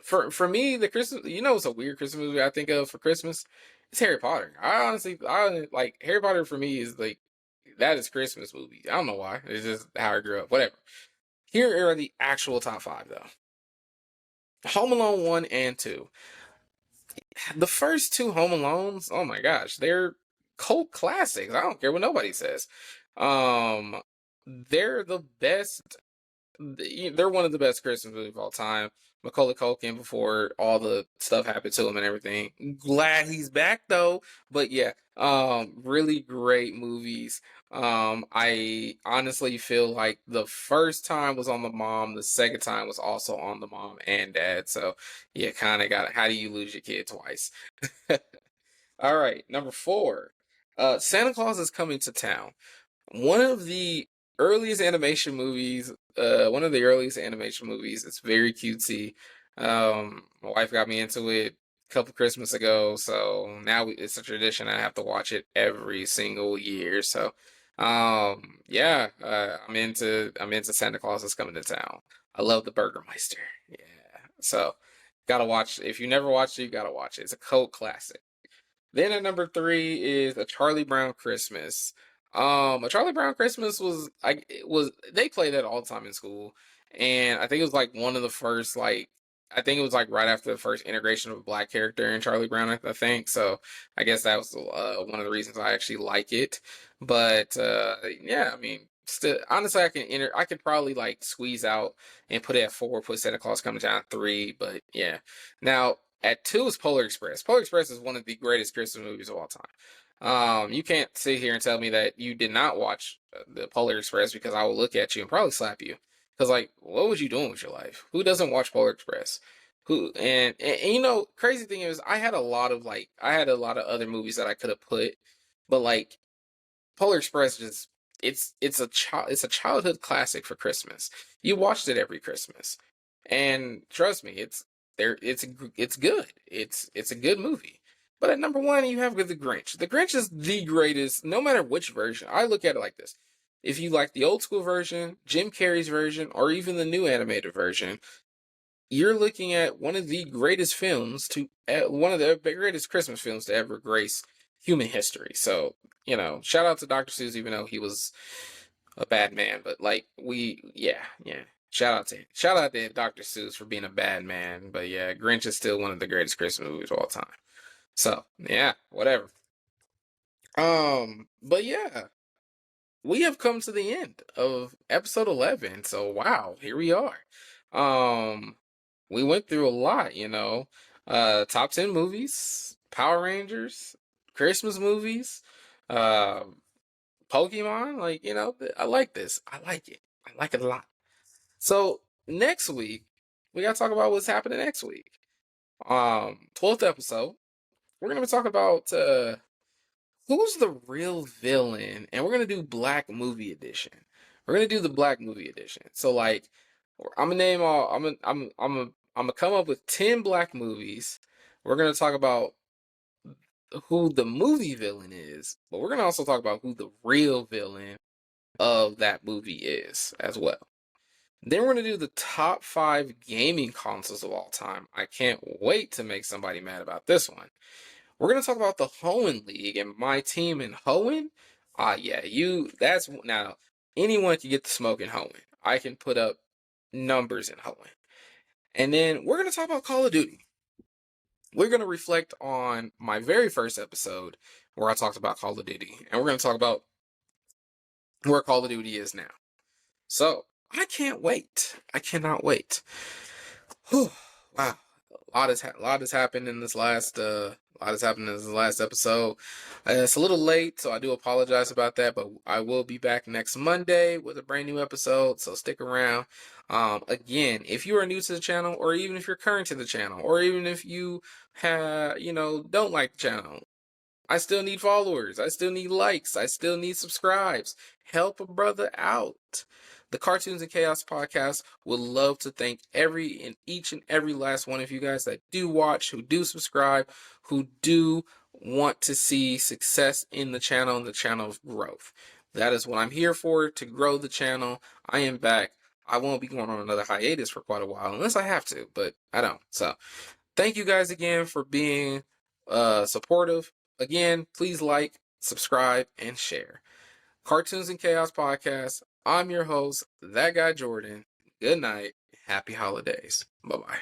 for me the Christmas. You know, it's a weird Christmas movie I think of for Christmas. It's Harry Potter. I like Harry Potter for me is like that is Christmas movie. I don't know why. It's just how I grew up. Whatever. Here are the actual top five though. Home Alone 1 and 2. The first two Home Alones, oh my gosh, they're cult classics. I don't care what nobody says. Um, they're the best. They're one of the best Christmas movies of all time. Macaulay Culkin before all the stuff happened to him and everything. Glad he's back though. But yeah, really great movies. I honestly feel like the first time was on the mom, the second time was also on the mom and dad. So yeah, kind of got it. How do you lose your kid twice? All right, number four. Santa Claus is Coming to Town. One of the earliest animation movies, one of the earliest animation movies. It's very cutesy. My wife got me into it a couple Christmas ago, so now it's a tradition. I have to watch it every single year. So, yeah, I'm into Santa Claus is Coming to Town. I love the Burgermeister. Yeah, so gotta watch. If you never watched it, you gotta watch it. It's a cult classic. Then at number three is A Charlie Brown Christmas. A Charlie Brown Christmas was they played that all the time in school, and I think it was like one of the first I think it was like right after the first integration of a black character in Charlie Brown. I think so. I guess that was one of the reasons I actually like it. But yeah, I mean, still honestly, I could probably like squeeze out and put it at four, put Santa Claus Coming Down at three. But yeah, now at two is Polar Express. Polar Express is one of the greatest Christmas movies of all time. You can't sit here and tell me that you did not watch the Polar Express because I will look at you and probably slap you. Because like, what was you doing with your life? Who doesn't watch Polar Express? Who and you know, crazy thing is, I had a lot of other movies that I could have put, but like Polar Express just it's a childhood classic for Christmas. You watched it every Christmas, and trust me, it's good. It's a good movie. But at number one, you have The Grinch. The Grinch is the greatest, no matter which version. I look at it like this: if you like the old school version, Jim Carrey's version, or even the new animated version, you're looking at one of the greatest films one of the greatest Christmas films to ever grace human history. So, you know, shout out to Dr. Seuss, even though he was a bad man, but like yeah. Shout out to Dr. Seuss for being a bad man. But yeah, Grinch is still one of the greatest Christmas movies of all time. So yeah, whatever. But yeah, we have come to the end of episode 11. So wow, here we are. Um, we went through a lot, you know. Top 10 movies, Power Rangers, Christmas movies, uh, Pokemon. Like, you know, I like this. I like it. I like it a lot. So next week, we gotta talk about what's happening next week. 12th episode. We're gonna be talking about who's the real villain, and we're gonna do Black Movie Edition. We're gonna do the Black Movie Edition. So like, I'm gonna name all. I'm gonna come up with 10 black movies. We're gonna talk about who the movie villain is, but we're gonna also talk about who the real villain of that movie is as well. Then we're gonna do the top 5 gaming consoles of all time. I can't wait to make somebody mad about this one. We're gonna talk about the Hoenn League and my team in Hoenn. Yeah, that's now anyone can get the smoke in Hoenn. I can put up numbers in Hoenn. And then we're gonna talk about Call of Duty. We're gonna reflect on my very first episode where I talked about Call of Duty, and we're gonna talk about where Call of Duty is now. So I can't wait. I cannot wait. Whew, wow, a lot has happened in this last episode. It's a little late, so I do apologize about that. But I will be back next Monday with a brand new episode. So stick around. Again, if you are new to the channel, or even if you're current to the channel, or even if you don't like the channel, I still need followers. I still need likes. I still need subscribes. Help a brother out. The Cartoons and Chaos podcast would love to thank each and every last one of you guys that do watch, who do subscribe, who do want to see success in the channel and the channel's growth. That is what I'm here for, to grow the channel. I am back. I won't be going on another hiatus for quite a while, unless I have to, but I don't. So thank you guys again for being supportive. Again, please like, subscribe, and share. Cartoons and Chaos Podcast. I'm your host, That Guy Jordan. Good night. Happy holidays. Bye-bye.